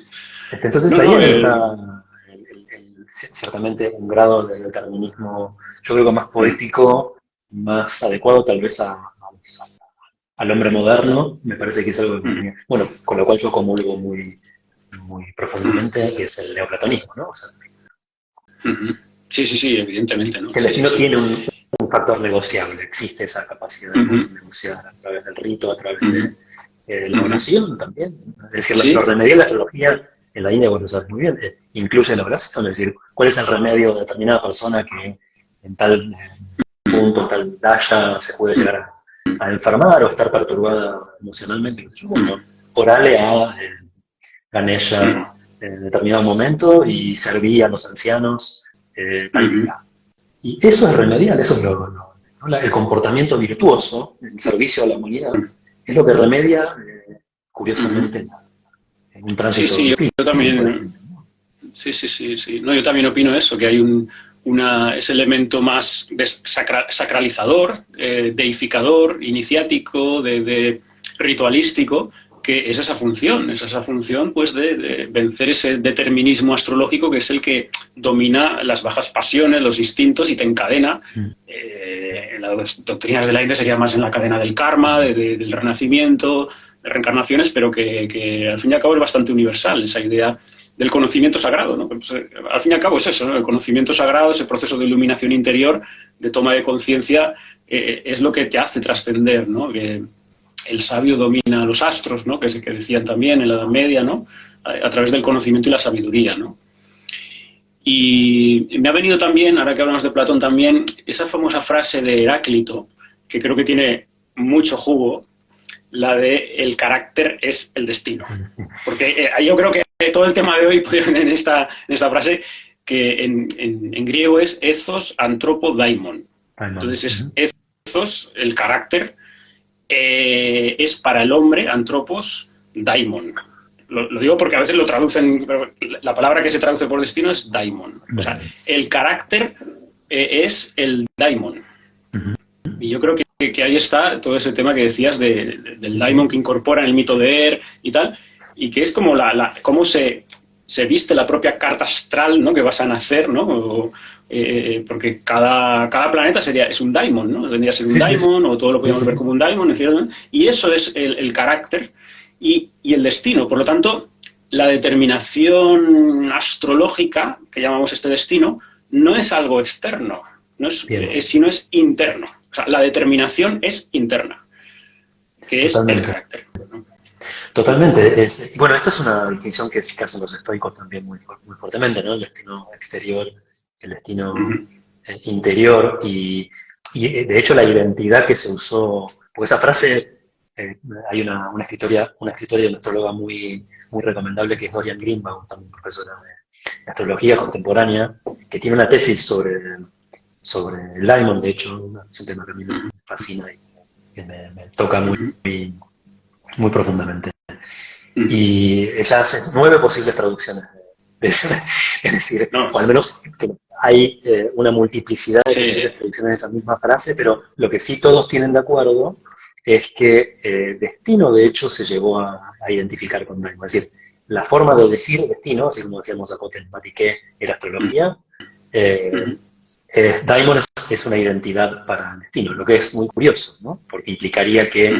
Speaker 2: Entonces ahí está ciertamente un grado de determinismo, yo creo que más poético, más adecuado tal vez al hombre moderno. Me parece que es algo con lo cual yo comulgo muy profundamente, que es el neoplatonismo, ¿no? O sea,
Speaker 1: sí, evidentemente, ¿no?
Speaker 2: Que el destino tiene un factor negociable, existe esa capacidad de negociar a través del rito, a través de la oración también. Es decir, lo remedial de la astrología en la India, vos lo sabes muy bien, incluye la oración, es decir, cuál es el remedio de determinada persona que en tal punto, en tal daya se puede llegar a enfermar o estar perturbada emocionalmente, qué sé yo. Bueno, orale a Ganesha en determinado momento y serví a los ancianos tal día. Y eso es remedial, eso es el comportamiento virtuoso, el servicio a la humanidad, es lo que remedia, curiosamente, en un tránsito.
Speaker 1: Sí, yo también. Sí. No, yo también opino eso, que hay ese elemento más sacralizador, deificador, iniciático, de ritualístico, que es esa función pues de vencer ese determinismo astrológico que es el que domina las bajas pasiones, los instintos y te encadena. En las doctrinas de la India sería más en la cadena del karma, del renacimiento, de reencarnaciones, pero que al fin y al cabo es bastante universal, esa idea del conocimiento sagrado, ¿no? Pues, al fin y al cabo es eso, ¿no? El conocimiento sagrado, ese proceso de iluminación interior, de toma de conciencia, es lo que te hace trascender, ¿no? Que el sabio domina los astros, ¿no? Que decían también en la Edad Media, ¿no? A través del conocimiento y la sabiduría, ¿no? Y me ha venido también, ahora que hablamos de Platón también, esa famosa frase de Heráclito, que creo que tiene mucho jugo, la de el carácter es el destino. Porque yo creo que todo el tema de hoy, en esta frase, que en griego es ethos, antropo, daimon. Entonces es ethos, el carácter, es para el hombre, antropos, daimon. Lo digo porque a veces lo traducen, pero la palabra que se traduce por destino es daimon. O sea, el carácter es el daimon. Y yo creo que ahí está todo ese tema que decías del daimon que incorpora en el mito de Er y tal, y que es como cómo se viste la propia carta astral, ¿no? Que vas a nacer, ¿no? Porque cada planeta es un daimon, ¿no? Vendría a ser un daimon, o todo lo podemos ver como un daimon, ¿no? Y eso es el carácter y el destino. Por lo tanto, la determinación astrológica, que llamamos este destino, no es algo externo, sino es interno. O sea, la determinación es interna, que es el carácter, ¿no?
Speaker 2: Totalmente. Bueno, esta es una distinción que hacen los estoicos también muy fuertemente, ¿no? El destino exterior, el destino interior y de hecho la identidad que se usó, porque esa frase, hay una escritoria y una astróloga muy recomendable que es Dorian Greenbaum, también profesora de astrología contemporánea, que tiene una tesis sobre el daimon. De hecho, es un tema que a mí me fascina y que me toca muy profundamente. Y ella hace 9 posibles traducciones de eso. Es decir, o al menos hay una multiplicidad de posibles traducciones de esa misma frase, pero lo que sí todos tienen de acuerdo es que destino, de hecho, se llegó a identificar con daimon. Es decir, la forma de decir destino, así como decíamos a Cotelmatiqué, era astrología, daimon es una identidad para el destino, lo que es muy curioso, ¿no? Porque implicaría que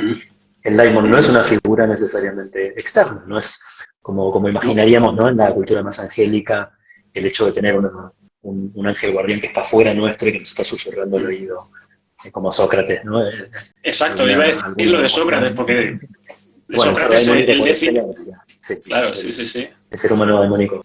Speaker 2: el daimon no es una figura necesariamente externa, no es como imaginaríamos, ¿no? En la cultura más angélica, el hecho de tener un ángel guardián que está fuera nuestro y que nos está susurrando el oído, como Sócrates, ¿no?
Speaker 1: Exacto, iba a decir lo de Sócrates, porque Sócrates el décimo.
Speaker 2: Sí,
Speaker 1: claro, sí.
Speaker 2: El ser humano daimónico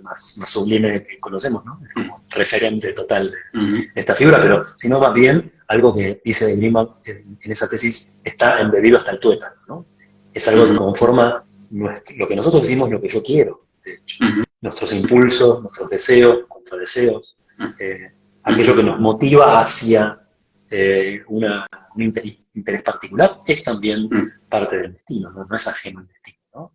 Speaker 2: más sublime que conocemos, ¿no? Es como referente total de esta figura, pero si no va bien, algo que dice Greenbaum en esa tesis está embebido hasta el tuétano, ¿no? Es algo que conforma lo que nosotros decimos, lo que yo quiero, de hecho. Nuestros impulsos, nuestros deseos, contradeseos, aquello que nos motiva hacia un interés particular, es también parte del destino, no es ajeno al destino, ¿no?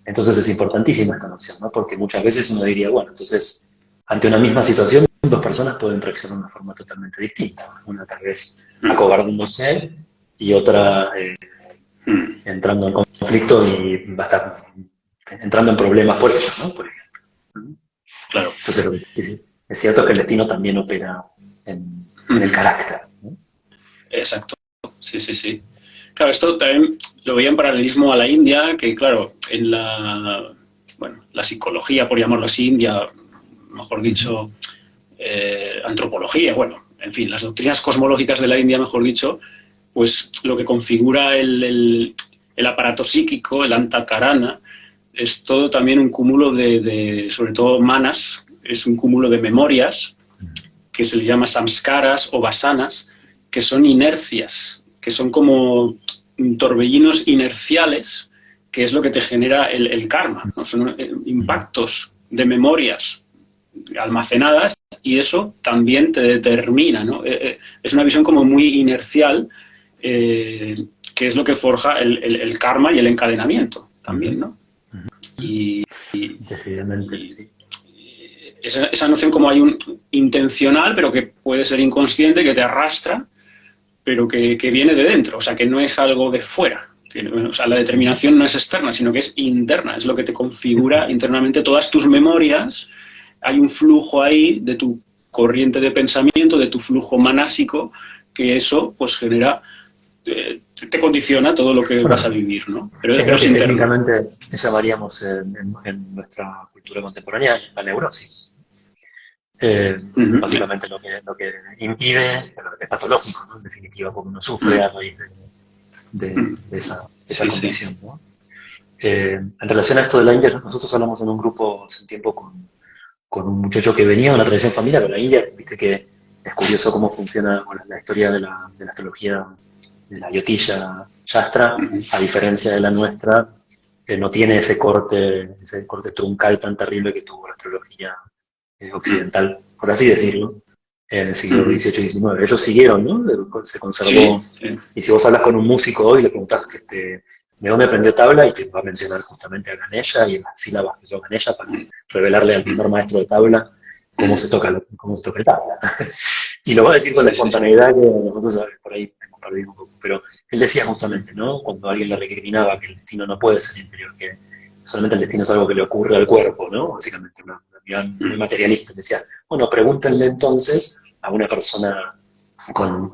Speaker 2: Entonces es importantísima esta noción, ¿no? Porque muchas veces uno diría, bueno, entonces, ante una misma situación, 2 personas pueden reaccionar de una forma totalmente distinta. Una tal vez acobardándose y otra entrando en conflicto y va a estar entrando en problemas por ello, ¿no? Por ejemplo.
Speaker 1: Claro.
Speaker 2: Entonces, es cierto que el destino también opera en el carácter, ¿no?
Speaker 1: Exacto, sí. Claro, esto también lo veía en paralelismo a la India, que claro, en la psicología, por llamarlo así, India, mejor dicho, antropología, bueno, en fin, las doctrinas cosmológicas de la India, mejor dicho, pues lo que configura el aparato psíquico, el antakarana, es todo también un cúmulo de sobre todo manas, es un cúmulo de memorias, que se les llama samskaras o vasanas, que son inercias, que son como torbellinos inerciales, que es lo que te genera el karma, ¿no? Son impactos de memorias almacenadas y eso también te determina, ¿no? Es una visión como muy inercial, que es lo que forja el karma y el encadenamiento también, ¿no?
Speaker 2: Decididamente, sí.
Speaker 1: Esa noción como hay un intencional, pero que puede ser inconsciente, que te arrastra, pero que viene de dentro, o sea, que no es algo de fuera, O sea, la determinación no es externa, sino que es interna, es lo que te configura internamente todas tus memorias. Hay un flujo ahí de tu corriente de pensamiento, de tu flujo manásico, que eso pues genera, te condiciona todo lo que vas a vivir, ¿no?
Speaker 2: Es
Speaker 1: Pero
Speaker 2: lo
Speaker 1: es
Speaker 2: que
Speaker 1: interno.
Speaker 2: técnicamente llamaríamos en nuestra cultura contemporánea la neurosis. Básicamente lo que impide, pero es patológico, ¿no? En definitiva, porque uno sufre a raíz de esa condición, ¿no? En relación a esto de la India, nosotros hablamos en un grupo hace un tiempo con un muchacho que venía de una tradición familiar de la India. Viste que es curioso cómo funciona la historia de la astrología de la Yotilla Shastra, a diferencia de la nuestra, no tiene ese corte truncal tan terrible que tuvo la astrología occidental, por así decirlo, en el siglo XVIII y XIX. Ellos siguieron, ¿no? Se conservó.
Speaker 1: Sí.
Speaker 2: Y si vos hablas con un músico hoy y le preguntás de dónde aprendió tabla, y te va a mencionar justamente a Ganesha y las sílabas que son Ganesha para revelarle al primer maestro de tabla cómo se toca el tabla. Y lo va a decir con la espontaneidad que nosotros por ahí hemos perdido un poco. Pero él decía justamente, ¿no? Cuando alguien le recriminaba que el destino no puede ser interior, que solamente el destino es algo que le ocurre al cuerpo, ¿no? Básicamente una mirada muy materialista. Decía, bueno, pregúntenle entonces a una persona con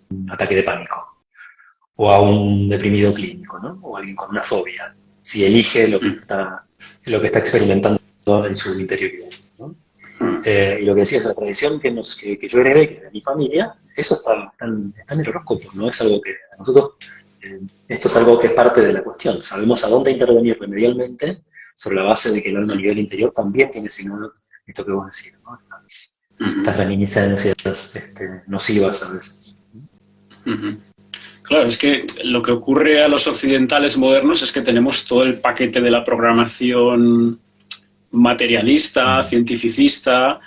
Speaker 2: un ataque de pánico, o a un deprimido clínico, ¿no? O a alguien con una fobia, si elige lo que está experimentando en su interior, ¿no? Y lo que decía es la tradición que yo heredé, que de mi familia, eso está en el horóscopo, no es algo que a nosotros, esto es algo que es parte de la cuestión. Sabemos a dónde intervenir remedialmente sobre la base de que el alma a nivel interior también tiene signado esto que vos decís, ¿no? Estas reminiscencias nocivas a veces.
Speaker 1: Claro, es que lo que ocurre a los occidentales modernos es que tenemos todo el paquete de la programación materialista, cientificista,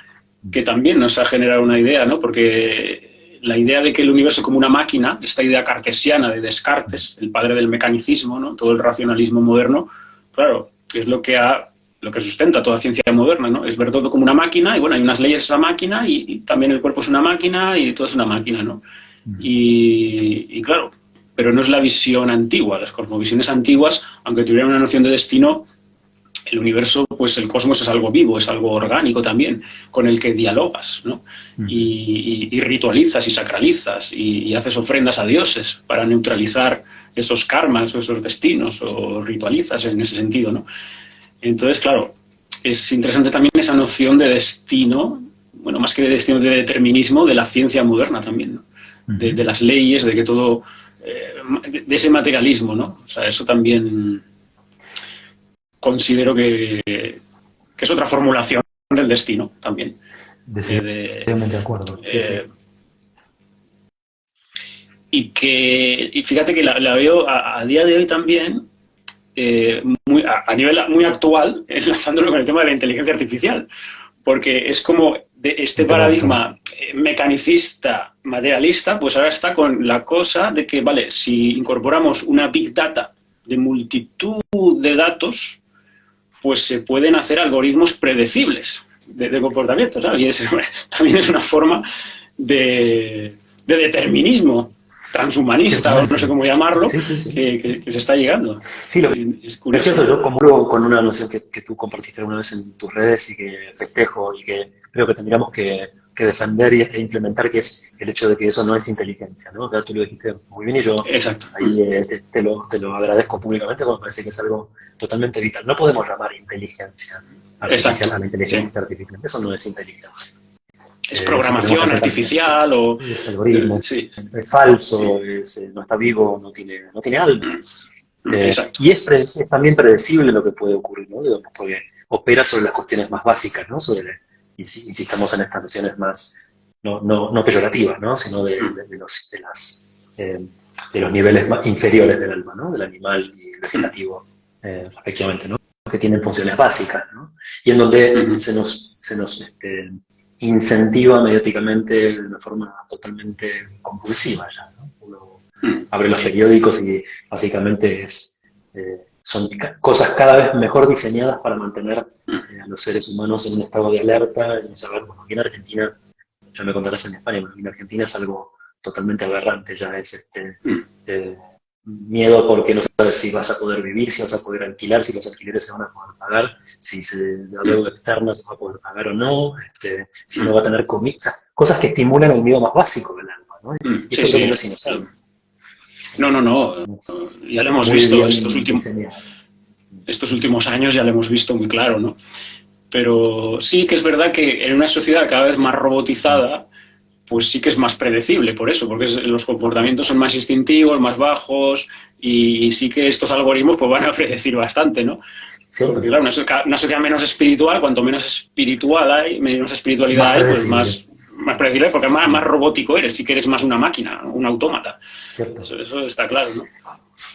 Speaker 1: que también nos ha generado una idea, ¿no? Porque la idea de que el universo como una máquina, esta idea cartesiana de Descartes, el padre del mecanicismo, ¿no? Todo el racionalismo moderno, claro, es lo que sustenta toda ciencia moderna, ¿no? Es ver todo como una máquina, y bueno, hay unas leyes de esa máquina, y también el cuerpo es una máquina, y todo es una máquina, ¿no? Y claro, pero no es la visión antigua. Las cosmovisiones antiguas, aunque tuvieran una noción de destino, el universo, pues el cosmos es algo vivo, es algo orgánico también, con el que dialogas, ¿no? Y ritualizas y sacralizas y haces ofrendas a dioses para neutralizar esos karmas o esos destinos, o ritualizas en ese sentido, ¿no? Entonces, claro, es interesante también esa noción de destino, bueno, más que de destino, de determinismo de la ciencia moderna también, ¿no? De las leyes, de que todo, de ese materialismo, ¿no? O sea, eso también considero que es otra formulación del destino también.
Speaker 2: Totalmente de acuerdo.
Speaker 1: Y fíjate que la veo a día de hoy también, a nivel muy actual, enlazándolo con el tema de la inteligencia artificial, porque es como de este paradigma mecanicista, materialista, pues ahora está con la cosa de que, vale, si incorporamos una big data de multitud de datos, pues se pueden hacer algoritmos predecibles de comportamiento, ¿sabes? Y también es una forma de determinismo transhumanista, o no sé cómo llamarlo, que se está llegando.
Speaker 2: Sí, es curioso. Yo comulgo con una noción que tú compartiste alguna vez en tus redes y que festejo y que creo que tendríamos que defender e implementar, que es el hecho de que eso no es inteligencia, ¿no? Ya tú lo dijiste muy bien y yo ahí te lo agradezco públicamente, porque me parece que es algo totalmente vital. No podemos llamar inteligencia artificial a la inteligencia artificial, eso no es inteligencia.
Speaker 1: Es programación artificial o...
Speaker 2: Es algoritmo, es falso, no está vivo, no tiene alma. Y es también predecible lo que puede ocurrir, ¿no? Porque opera sobre las cuestiones más básicas, ¿no? Y si estamos en estas nociones más, no peyorativas, ¿no? Sino de los niveles más inferiores del alma, ¿no? Del animal y el vegetativo, respectivamente, ¿no? Que tienen funciones básicas, ¿no? Y en donde se nos incentiva mediáticamente de una forma totalmente compulsiva ya, ¿no? Uno abre los periódicos y básicamente son cosas cada vez mejor diseñadas para mantener a los seres humanos en un estado de alerta y saber, bueno, aquí en Argentina, ya me contarás en España, pero aquí en Argentina es algo totalmente aberrante, ya es miedo porque no sabes si vas a poder vivir, si vas a poder alquilar, si los alquileres se van a poder pagar, si la deuda externa se va a poder pagar o no, si no va a tener comida, o sea, cosas que estimulan el miedo más básico del alma, ¿no? Y esto
Speaker 1: Sí,
Speaker 2: creo que
Speaker 1: sí.
Speaker 2: no es inocente.
Speaker 1: No.
Speaker 2: Es
Speaker 1: Ya lo hemos
Speaker 2: muy
Speaker 1: visto
Speaker 2: bien
Speaker 1: estos
Speaker 2: diseñado.
Speaker 1: últimos años, ya lo hemos visto muy claro, ¿no? Pero sí que es verdad que en una sociedad cada vez más robotizada, pues sí que es más predecible por eso, porque los comportamientos son más instintivos, más bajos, y sí que estos algoritmos pues van a predecir bastante, ¿no?
Speaker 2: ¿Cierto?
Speaker 1: Porque claro, una sociedad menos espiritual, cuanto menos espiritual hay, menos espiritualidad
Speaker 2: Más
Speaker 1: hay, pues
Speaker 2: predecible,
Speaker 1: más predecible, porque más robótico eres, sí que eres más una máquina, un autómata.
Speaker 2: ¿cierto?
Speaker 1: Eso está claro, ¿no?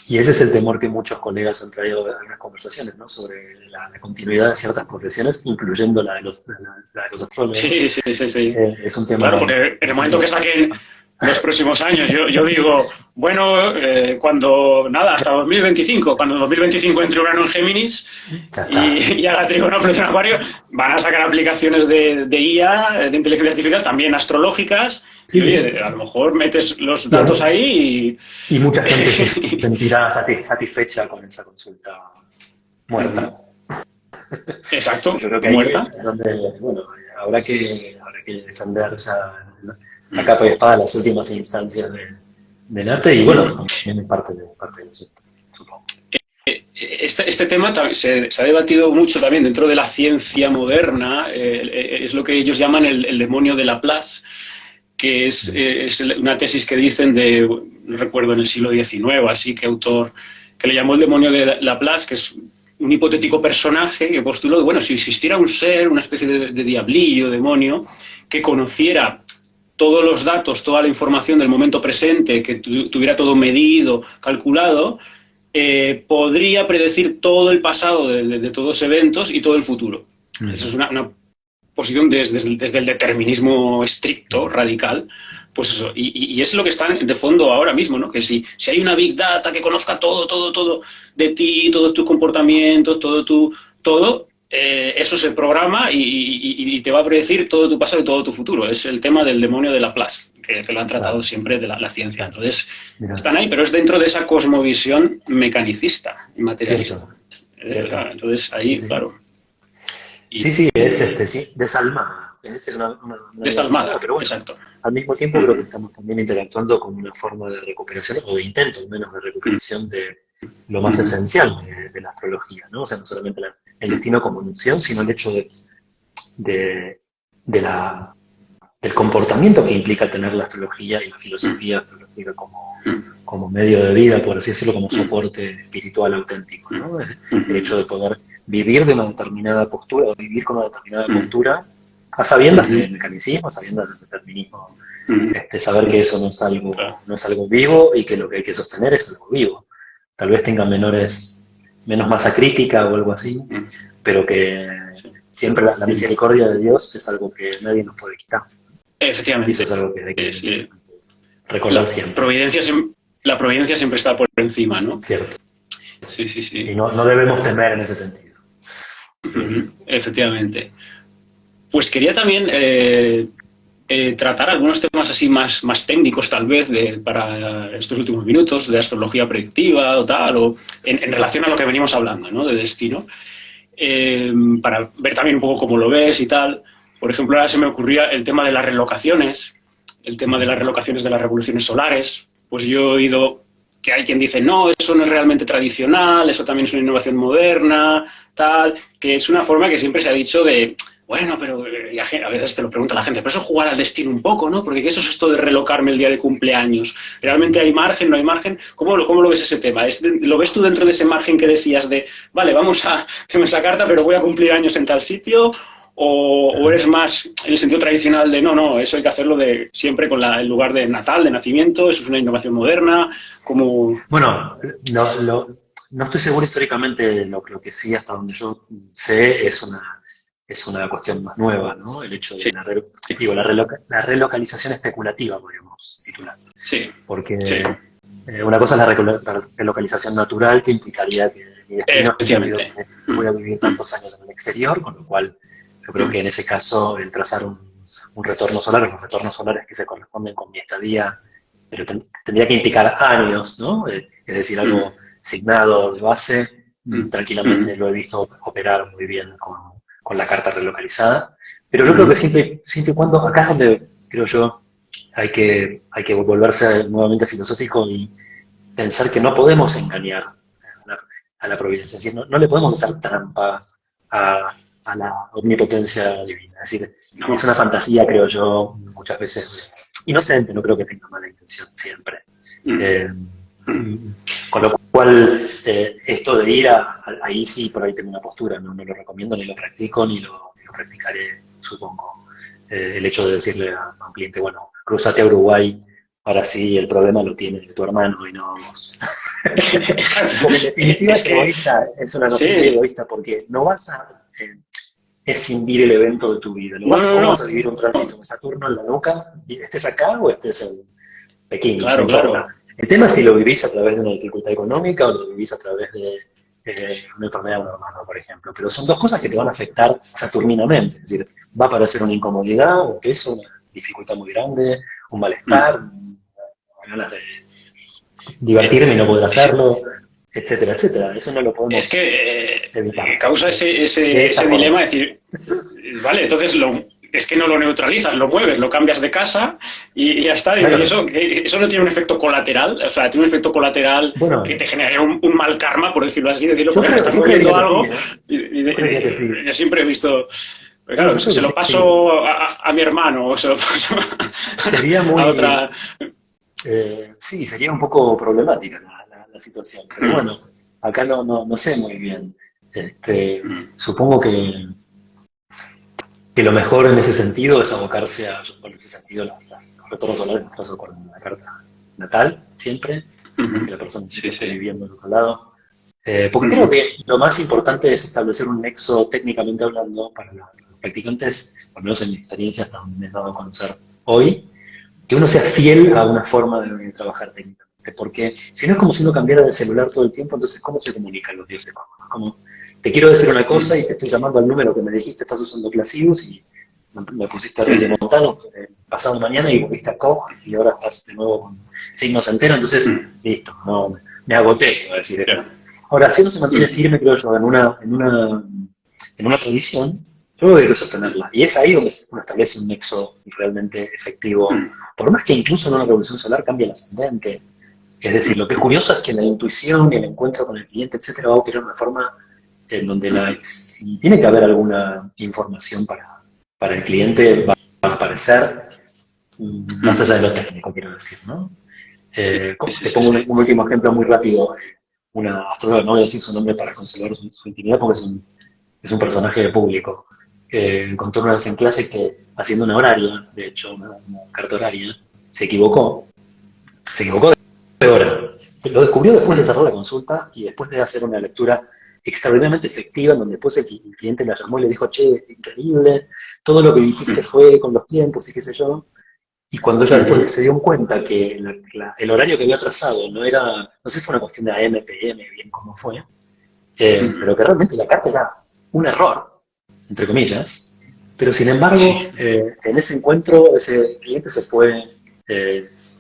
Speaker 2: Y ese es el temor que muchos colegas han traído a algunas conversaciones, ¿no? Sobre la continuidad de ciertas profesiones, incluyendo la de los astrólogos.
Speaker 1: Sí.
Speaker 2: Es un tema
Speaker 1: Claro, porque en el momento que saquen los próximos años, yo digo, bueno, hasta 2025, cuando 2025 entre Urano en Géminis
Speaker 2: ya está.
Speaker 1: y haga Trígono Plutón en Acuario, van a sacar aplicaciones de IA, de inteligencia artificial, también astrológicas, y
Speaker 2: Sí,
Speaker 1: oye,
Speaker 2: sí.
Speaker 1: a lo mejor metes los
Speaker 2: Y,
Speaker 1: datos ahí
Speaker 2: y mucha gente se sentirá satisfecha con esa consulta muerta.
Speaker 1: Exacto,
Speaker 2: Yo creo que ahí
Speaker 1: muerta.
Speaker 2: es donde, bueno, habrá que defender ya a capa y espada las últimas instancias del arte y bueno, también es parte del asunto, supongo.
Speaker 1: Este tema se ha debatido mucho también dentro de la ciencia moderna, es lo que ellos llaman el demonio de Laplace, que es una tesis que dicen no recuerdo, en el siglo XIX, así que autor, que le llamó el demonio de Laplace, que es un hipotético personaje que postuló, bueno, si existiera un ser, una especie de diablillo, demonio, que conociera todos los datos, toda la información del momento presente, que tuviera todo medido, calculado, podría predecir todo el pasado de todos los eventos y todo el futuro. Eso es una posición desde el determinismo estricto, radical, pues eso, y es lo que está de fondo ahora mismo, ¿no? Que si hay una Big Data que conozca todo de ti, todos tus comportamientos, todo, eso se programa y te va a predecir todo tu pasado y todo tu futuro. Es el tema del demonio de Laplace, que lo han tratado siempre de la ciencia. Entonces, están ahí, pero es dentro de esa cosmovisión mecanicista y materialista.
Speaker 2: Cierto.
Speaker 1: Entonces, ahí,
Speaker 2: Sí.
Speaker 1: claro.
Speaker 2: Sí, es desalmada. Es una
Speaker 1: Desalmada,
Speaker 2: pero bueno,
Speaker 1: exacto.
Speaker 2: al mismo tiempo creo que estamos también interactuando con una forma de recuperación, o de intento al menos de recuperación de lo más esencial de la astrología, ¿no? O sea, no solamente el destino como noción, sino el hecho de del comportamiento que implica tener la astrología y la filosofía astrológica como medio de vida, por así decirlo, como soporte espiritual auténtico, ¿no? El hecho de poder vivir de una determinada postura o vivir con una determinada postura a sabiendas del mecanicismo, a sabiendas del determinismo, saber que eso no es algo vivo y que lo que hay que sostener es algo vivo. Tal vez tenga menos masa crítica o algo así, pero que siempre la misericordia de Dios es algo que nadie nos puede quitar.
Speaker 1: Efectivamente.
Speaker 2: Y eso es algo que hay que recordar siempre.
Speaker 1: La providencia siempre está por encima, ¿no?
Speaker 2: Cierto.
Speaker 1: Sí.
Speaker 2: Y no debemos temer en ese sentido.
Speaker 1: Efectivamente. Pues quería también tratar algunos temas así más técnicos, tal vez, para estos últimos minutos, de astrología predictiva o en relación a lo que venimos hablando, ¿no? De destino, para ver también un poco cómo lo ves y tal. Por ejemplo, ahora se me ocurría el tema de las relocaciones, el tema de las relocaciones de las revoluciones solares. Pues yo he oído que hay quien dice, no, eso no es realmente tradicional, eso también es una innovación moderna, tal, que es una forma que siempre se ha dicho de, bueno, pero a veces te lo pregunta la gente, pero eso es jugar al destino un poco, ¿no? Porque eso es esto de relocarme el día de cumpleaños. ¿Realmente hay margen, no hay margen? ¿Cómo lo ves ese tema? ¿Lo ves tú dentro de ese margen que decías de, vale, vamos a hacerme esa carta, pero voy a cumplir años en tal sitio? ¿O eres más en el sentido tradicional de no, eso hay que hacerlo siempre con el lugar de natal, de nacimiento, eso es una innovación moderna? Como...
Speaker 2: Bueno, no estoy seguro históricamente de lo que sí, hasta donde yo sé, es una cuestión más nueva, ¿no? El hecho de la relocalización especulativa, podríamos titular.
Speaker 1: Sí.
Speaker 2: Porque una cosa es la relocalización natural, que implicaría que mi destino es que voy a vivir tantos años en el exterior, con lo cual yo creo que en ese caso el trazar un retorno solar, los retornos solares que se corresponden con mi estadía pero tendría que implicar años, ¿no? Es decir, algo signado de base, tranquilamente lo he visto operar muy bien con la carta relocalizada, pero yo creo que siempre y cuando, acá es donde creo yo hay que volverse nuevamente filosófico y pensar que no podemos engañar a la providencia, es decir, no le podemos hacer trampa a la omnipotencia divina, es decir, es una fantasía, creo yo, muchas veces inocente, no creo que tenga mala intención siempre. Con lo cual, esto de ir ahí sí, por ahí tengo una postura, no lo recomiendo, ni lo practico, ni lo practicaré, supongo. El hecho de decirle a un cliente, bueno, cruzate a Uruguay, ahora sí el problema lo tiene tu hermano y no vos. Porque en definitiva es egoísta, es una noción muy egoísta, porque no vas a escindir el evento de tu vida, vas a vivir un tránsito de Saturno en la nuca, estés acá o estés en Pekín, no importa. Claro. El tema es si lo vivís a través de una dificultad económica o lo vivís a través de una enfermedad de un hermano, por ejemplo. Pero son dos cosas que te van a afectar saturninamente. Es decir, va a parecer una incomodidad, un peso, una dificultad muy grande, un malestar, ganas de divertirme y no poder hacerlo, etcétera, etcétera. Eso no lo podemos evitar.
Speaker 1: Causa ese dilema de decir, vale, entonces es que no lo neutralizas, lo mueves, lo cambias de casa y ya está. Claro. Y eso no tiene un efecto colateral, o sea, tiene un efecto colateral que te generaría un mal karma, por decirlo así, decirlo, porque estás moviendo algo. Yo siempre he visto, claro, se lo paso a mi hermano, o se lo paso
Speaker 2: a otra. Sí, sería un poco problemática la situación, pero bueno, acá no sé muy bien. Supongo que lo mejor en ese sentido es abocarse a, en ese sentido, los retornos solares, en este caso con la carta natal, siempre, que la persona esté viviendo en otro lado. Porque creo que lo más importante es establecer un nexo, técnicamente hablando, para los practicantes, al menos en mi experiencia, hasta donde me he dado a conocer hoy, que uno sea fiel a una forma de trabajar técnicamente. Porque si no es como si uno cambiara de celular todo el tiempo, entonces ¿cómo se comunican los dioses? Como te quiero decir una cosa y te estoy llamando al número que me dijiste, estás usando Placibus y me pusiste a Rey de Montano pasado mañana y volviste a Koch y ahora estás de nuevo con signos enteros, entonces listo, no, me agoté, te voy a decir. Ahora, si uno se mantiene firme, creo yo, en una tradición, yo creo que hay que sostenerla. Y es ahí donde uno establece un nexo realmente efectivo. Por más que incluso en una revolución solar cambie el ascendente. Es decir, lo que es curioso es que la intuición y el encuentro con el cliente, etcétera, va a operar de una forma en donde si tiene que haber alguna información para el cliente, va a aparecer más allá de lo técnico, quiero decir, ¿no? Te pongo un último ejemplo muy rápido. Una astróloga, no voy a decir su nombre para conservar su intimidad porque es un personaje público. Contó una vez en clase que haciendo una horaria, de hecho una carta horaria, se equivocó de hora. Lo descubrió después de cerrar la consulta y después de hacer una lectura extraordinariamente efectiva, en donde después el cliente la llamó y le dijo, che, increíble, todo lo que dijiste fue con los tiempos y qué sé yo. Y cuando ella después se dio cuenta que el horario que había trazado no era, no sé si fue una cuestión de AM, PM, bien cómo fue, pero que realmente la carta era un error, entre comillas, pero sin embargo, en ese encuentro, ese cliente se fue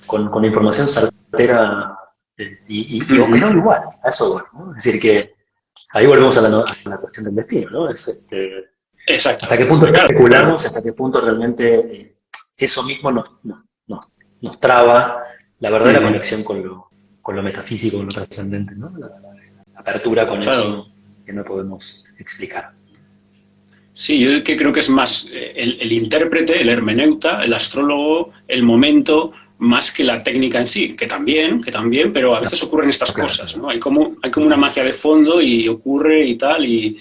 Speaker 2: con información certera y operó igual, a eso voy, ¿no? Es decir que ahí volvemos a la cuestión del destino, ¿no?
Speaker 1: Exacto.
Speaker 2: ¿Hasta qué punto especulamos? ¿Hasta qué punto realmente eso mismo nos traba la verdadera conexión con lo metafísico, con lo trascendente, ¿no? La apertura con eso que no podemos explicar.
Speaker 1: Sí, yo creo que es más el intérprete, el hermeneuta, el astrólogo, el momento, más que la técnica en sí, que también, pero a veces ocurren estas cosas, ¿no? Hay como una magia de fondo y ocurre y tal, y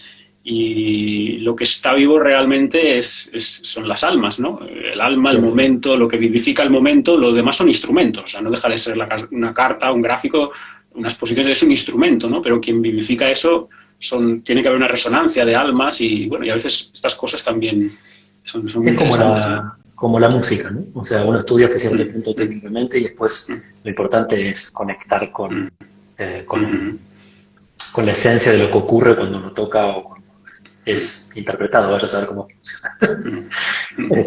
Speaker 1: lo que está vivo realmente son las almas, ¿no? El alma, el momento, lo que vivifica el momento, lo demás son instrumentos, o sea, no deja de ser una carta, un gráfico, unas posiciones, es un instrumento, ¿no? Pero quien vivifica eso tiene que haber una resonancia de almas y, bueno, y a veces estas cosas también son muy interesantes.
Speaker 2: Como la música, ¿no? O sea, uno estudia hasta cierto punto técnicamente y después lo importante es conectar con la esencia de lo que ocurre cuando uno toca o cuando es interpretado, vaya a saber cómo funciona.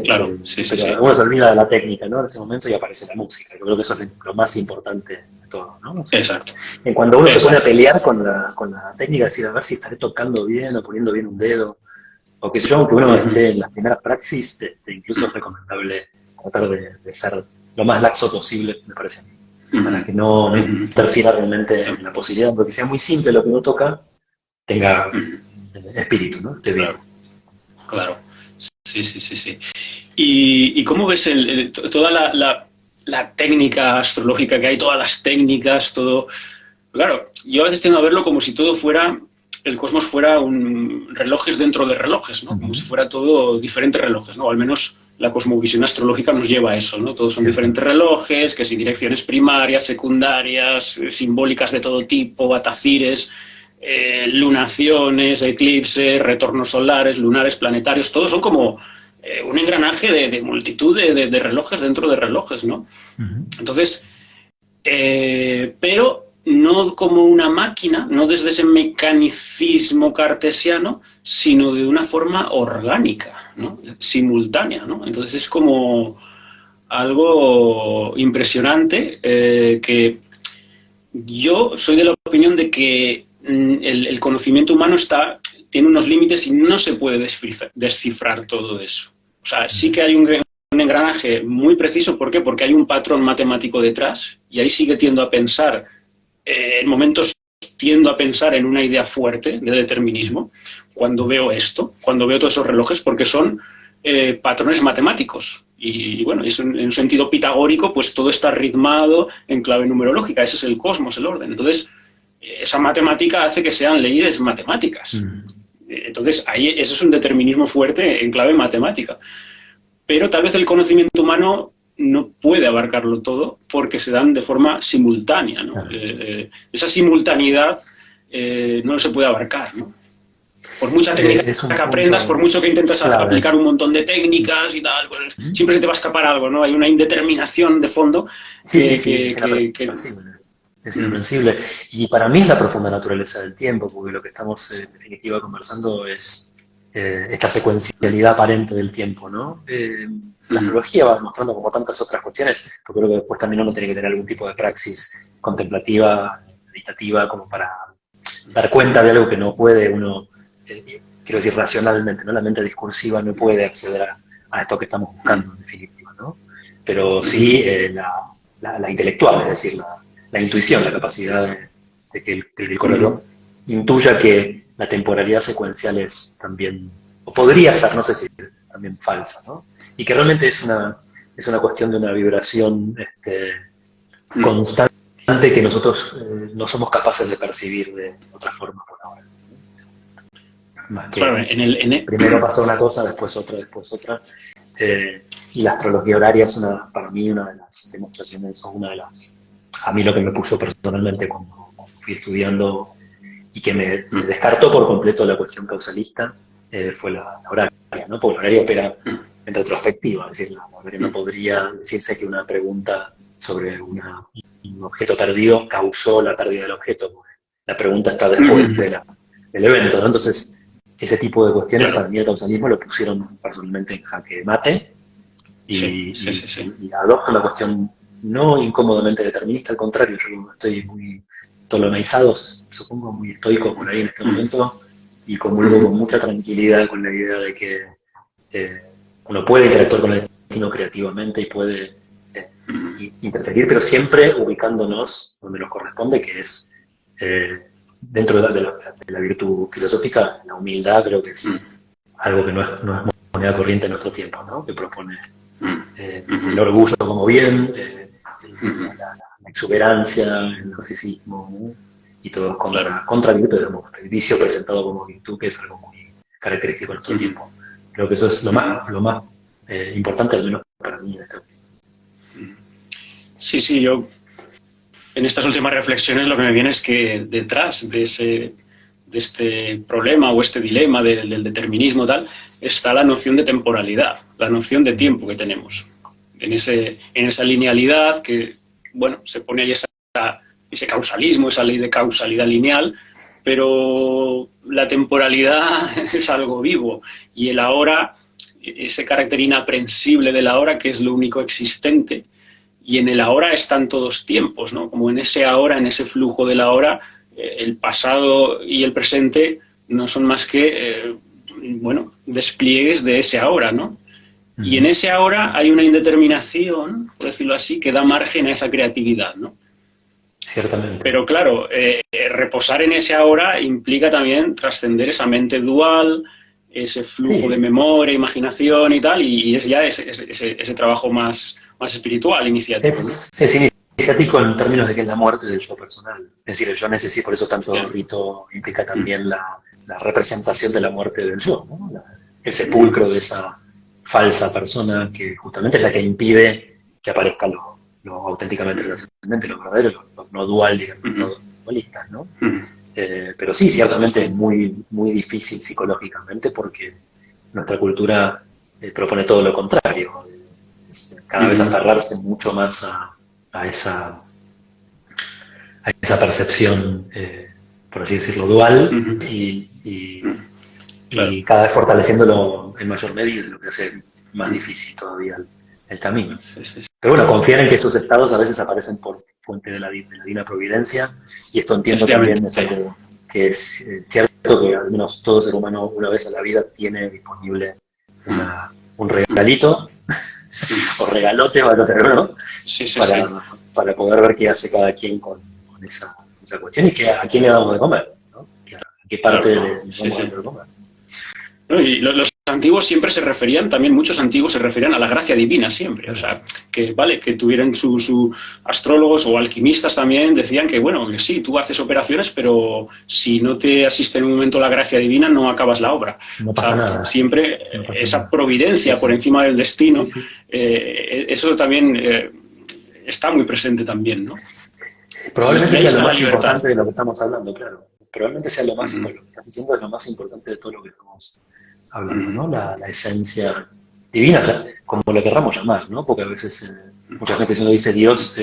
Speaker 1: Claro, sí, sí, sí.
Speaker 2: Uno se olvida de la técnica, ¿no? En ese momento y aparece la música. Yo creo que eso es lo más importante de todo, ¿no? O sea,
Speaker 1: Exacto.
Speaker 2: cuando uno se pone a
Speaker 1: Exacto.
Speaker 2: pelear con la técnica, decir, a ver si estaré tocando bien o poniendo bien un dedo, o qué sé yo, aunque uno esté en las primeras praxis, incluso es recomendable tratar de ser lo más laxo posible, me parece a mí, para que no interfiera realmente en la posibilidad, porque sea muy simple lo que uno toca, tenga espíritu, ¿no? Esté
Speaker 1: Claro,
Speaker 2: vivo.
Speaker 1: claro. Sí, sí, sí, sí. ¿Y cómo ves toda la técnica astrológica que hay, todas las técnicas, todo? Claro, yo a veces tengo a verlo como si todo fuera, el cosmos fuera relojes dentro de relojes, ¿no? Como si fuera todo diferentes relojes, ¿no? O al menos la cosmovisión astrológica nos lleva a eso, ¿no? Todos son diferentes relojes, que si direcciones primarias, secundarias, simbólicas de todo tipo, batacires, lunaciones, eclipses, retornos solares, lunares, planetarios, todos son como un engranaje de multitud de relojes dentro de relojes, ¿no? Entonces, pero no como una máquina, no desde ese mecanicismo cartesiano, sino de una forma orgánica, ¿no? Simultánea, ¿no? Entonces es como algo impresionante que yo soy de la opinión de que el conocimiento humano tiene unos límites y no se puede descifrar todo eso. O sea, sí que hay un engranaje muy preciso. ¿Por qué? Porque hay un patrón matemático detrás y ahí sí que tiendo a pensar, en momentos tiendo a pensar en una idea fuerte de determinismo cuando veo esto, cuando veo todos esos relojes, porque son patrones matemáticos. Y bueno, en un sentido pitagórico, pues todo está ritmado en clave numerológica. Ese es el cosmos, el orden. Entonces, esa matemática hace que sean leyes matemáticas. Entonces, ahí eso es un determinismo fuerte en clave matemática. Pero tal vez el conocimiento humano no puede abarcarlo todo porque se dan de forma simultánea, ¿no? Esa simultaneidad no se puede abarcar, ¿no? Por mucha técnica que aprendas, por mucho que intentes aplicar un montón de técnicas y tal, pues siempre se te va a escapar algo, ¿no? Hay una indeterminación de fondo
Speaker 2: es inaprensible. Es inaprensible. Y para mí es la profunda naturaleza del tiempo, porque lo que estamos en definitiva conversando es esta secuencialidad aparente del tiempo, ¿no? La astrología va demostrando como tantas otras cuestiones, yo creo que después también uno tiene que tener algún tipo de praxis contemplativa, meditativa, como para dar cuenta de algo que no puede uno, quiero decir racionalmente, ¿no? La mente discursiva no puede acceder a esto que estamos buscando, en definitiva, ¿no? Pero sí la intelectual, es decir, la intuición, la capacidad de que el corazón intuya que la temporalidad secuencial es también, o podría ser, no sé si es también falsa, ¿no? Y que realmente es una cuestión de una vibración constante que nosotros no somos capaces de percibir de otra forma por ahora. Más que
Speaker 1: claro,
Speaker 2: primero pasó una cosa, después otra. Y la astrología horaria es para mí una de las demostraciones, o una de las, a mí lo que me puso personalmente cuando fui estudiando y que me descartó por completo la cuestión causalista, fue la horaria, ¿no? Porque la horaria opera en retrospectiva, es decir, la horaria no podría decirse que una pregunta sobre un objeto perdido causó la pérdida del objeto, porque la pregunta está después del evento, ¿no? Entonces, ese tipo de cuestiones, para mí el causalismo lo pusieron personalmente en jaque mate y adopto una cuestión no incómodamente determinista, al contrario, yo estoy muy tolomeizado, supongo, muy estoico por ahí en este momento y comulgo con mucha tranquilidad con la idea de que uno puede interactuar con el destino creativamente y puede interferir, pero siempre ubicándonos donde nos corresponde, que es dentro de la virtud filosófica. La humildad creo que es algo que no es moneda corriente en nuestro tiempo, ¿no? Que propone el orgullo como bien, la exuberancia, el narcisismo, ¿no? Y todo contra virtud, digamos, el vicio presentado como virtud, que es algo muy característico de nuestro tiempo. Creo que eso es lo más importante, al menos para mí en este momento.
Speaker 1: Sí, yo en estas últimas reflexiones lo que me viene es que detrás de este problema o este dilema del determinismo tal, está la noción de temporalidad, la noción de tiempo que tenemos. En esa linealidad que, bueno, se pone ahí ese causalismo, esa ley de causalidad lineal, pero la temporalidad es algo vivo y el ahora, ese carácter inaprensible del ahora, que es lo único existente, y en el ahora están todos tiempos, ¿no? Como en ese ahora, en ese flujo del ahora, el pasado y el presente no son más que, bueno, despliegues de ese ahora, ¿no? Y en ese ahora hay una indeterminación, por decirlo así, que da margen a esa creatividad, ¿no?
Speaker 2: Ciertamente.
Speaker 1: Pero claro, reposar en ese ahora implica también trascender esa mente dual, ese flujo de memoria, imaginación y tal, y es ya ese trabajo más espiritual, iniciático, ¿no?
Speaker 2: Es iniciático en términos de que es la muerte del yo personal. Es decir, el yo necesito, por eso tanto rito implica también la representación de la muerte del yo, ¿no? El sepulcro de esa falsa persona que justamente es la que impide que aparezca lo auténticamente trascendente, lo verdadero, lo no dual, digamos, no dualistas, ¿no? Pero sí, ciertamente es muy, muy difícil psicológicamente porque nuestra cultura propone todo lo contrario. Cada vez aferrarse mucho más a esa percepción, por así decirlo, dual y cada vez fortaleciéndolo en mayor medida, lo que hace más difícil todavía el camino. Pero bueno, confiar en que esos estados a veces aparecen por fuente de la divina providencia, y esto entiendo también es algo que es cierto que al menos todo ser humano una vez a la vida tiene disponible un regalito, o regalote, ¿no? Para poder ver qué hace cada quien con esa cuestión y a quién le damos de comer, ¿no? A qué parte le damos de comer.
Speaker 1: No, y los antiguos siempre se referían, también muchos antiguos se referían a la gracia divina siempre, o sea, que vale, que tuvieran sus astrólogos o alquimistas también decían que, bueno, que sí, tú haces operaciones, pero si no te asiste en un momento la gracia divina no acabas la obra.
Speaker 2: No pasa nada.
Speaker 1: Siempre esa providencia por encima del destino, eso también está muy presente también, ¿no?
Speaker 2: Probablemente sea lo más importante de lo que estamos hablando, claro. Probablemente sea lo más, lo que estás diciendo es lo más importante de todo lo que estamos hablando, ¿no? La esencia divina, como lo querramos llamar, ¿no? Porque a veces mucha gente si uno dice Dios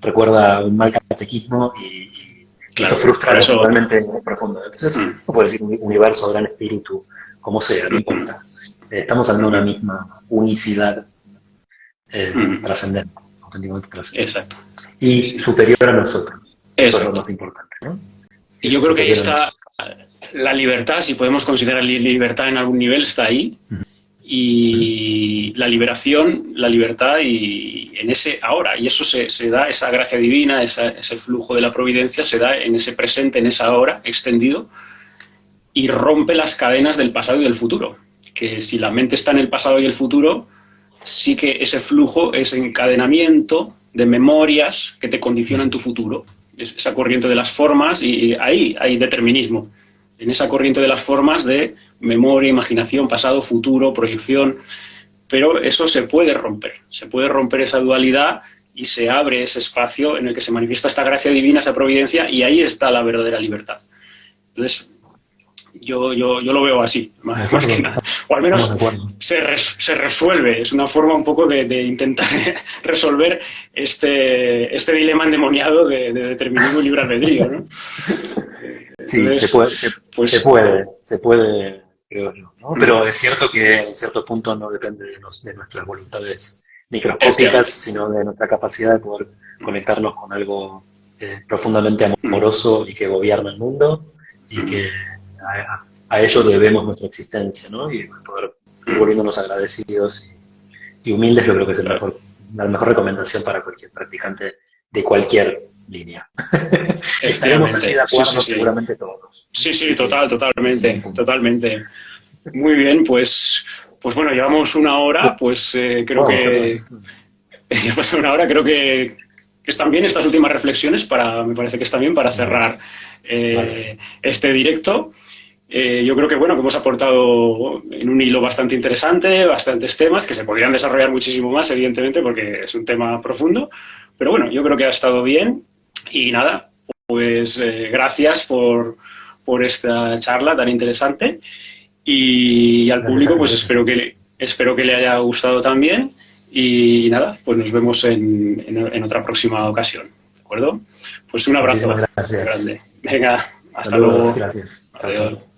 Speaker 2: recuerda un mal catequismo y esto frustra totalmente profundo. Entonces, no puedo decir universo, gran espíritu, como sea, no importa. Estamos hablando de una misma unicidad trascendente, auténticamente trascendente.
Speaker 1: Exacto.
Speaker 2: Y superior a nosotros. Eso es lo más importante, ¿no?
Speaker 1: Y yo creo que la libertad, si podemos considerar libertad en algún nivel, está ahí. Y la liberación, la libertad y en ese ahora. Y eso se da, esa gracia divina, ese flujo de la providencia, se da en ese presente, en esa ahora extendido, y rompe las cadenas del pasado y del futuro. Que si la mente está en el pasado y el futuro, sí que ese flujo es encadenamiento de memorias que te condicionan tu futuro. Esa corriente de las formas, y ahí hay determinismo. En esa corriente de las formas de memoria, imaginación, pasado, futuro, proyección, pero eso se puede romper esa dualidad y se abre ese espacio en el que se manifiesta esta gracia divina, esa providencia, y ahí está la verdadera libertad. Entonces, yo lo veo así, más que nada. O al menos se resuelve, es una forma un poco de intentar resolver este dilema endemoniado de determinismo y libre albedrío, ¿no?
Speaker 2: Sí, entonces, se puede, creo yo, ¿no? Pero es cierto que en cierto punto no depende de nuestras voluntades microscópicas, sino de nuestra capacidad de poder conectarnos con algo profundamente amoroso y que gobierna el mundo, y que a ello debemos nuestra existencia, ¿no? Y poder ir volviéndonos agradecidos y humildes, yo creo que es la mejor recomendación para cualquier practicante de cualquier línea. Estaremos allí de acuerdo, seguramente todos.
Speaker 1: Sí, totalmente. Muy bien, pues bueno, llevamos una hora, pues creo que ya pasó una hora, creo que están bien estas últimas reflexiones, me parece que están bien para cerrar este directo. Yo creo que bueno, que hemos aportado en un hilo bastante interesante, bastantes temas que se podrían desarrollar muchísimo más, evidentemente, porque es un tema profundo, pero bueno, yo creo que ha estado bien. Y nada, pues gracias por esta charla tan interesante, y al público pues espero que le haya gustado también, y nada, pues nos vemos en otra próxima ocasión, ¿de acuerdo? Pues un abrazo grande. Venga, Hasta
Speaker 2: Saludos,
Speaker 1: luego.
Speaker 2: gracias. Chao,
Speaker 1: Adiós.
Speaker 2: chao.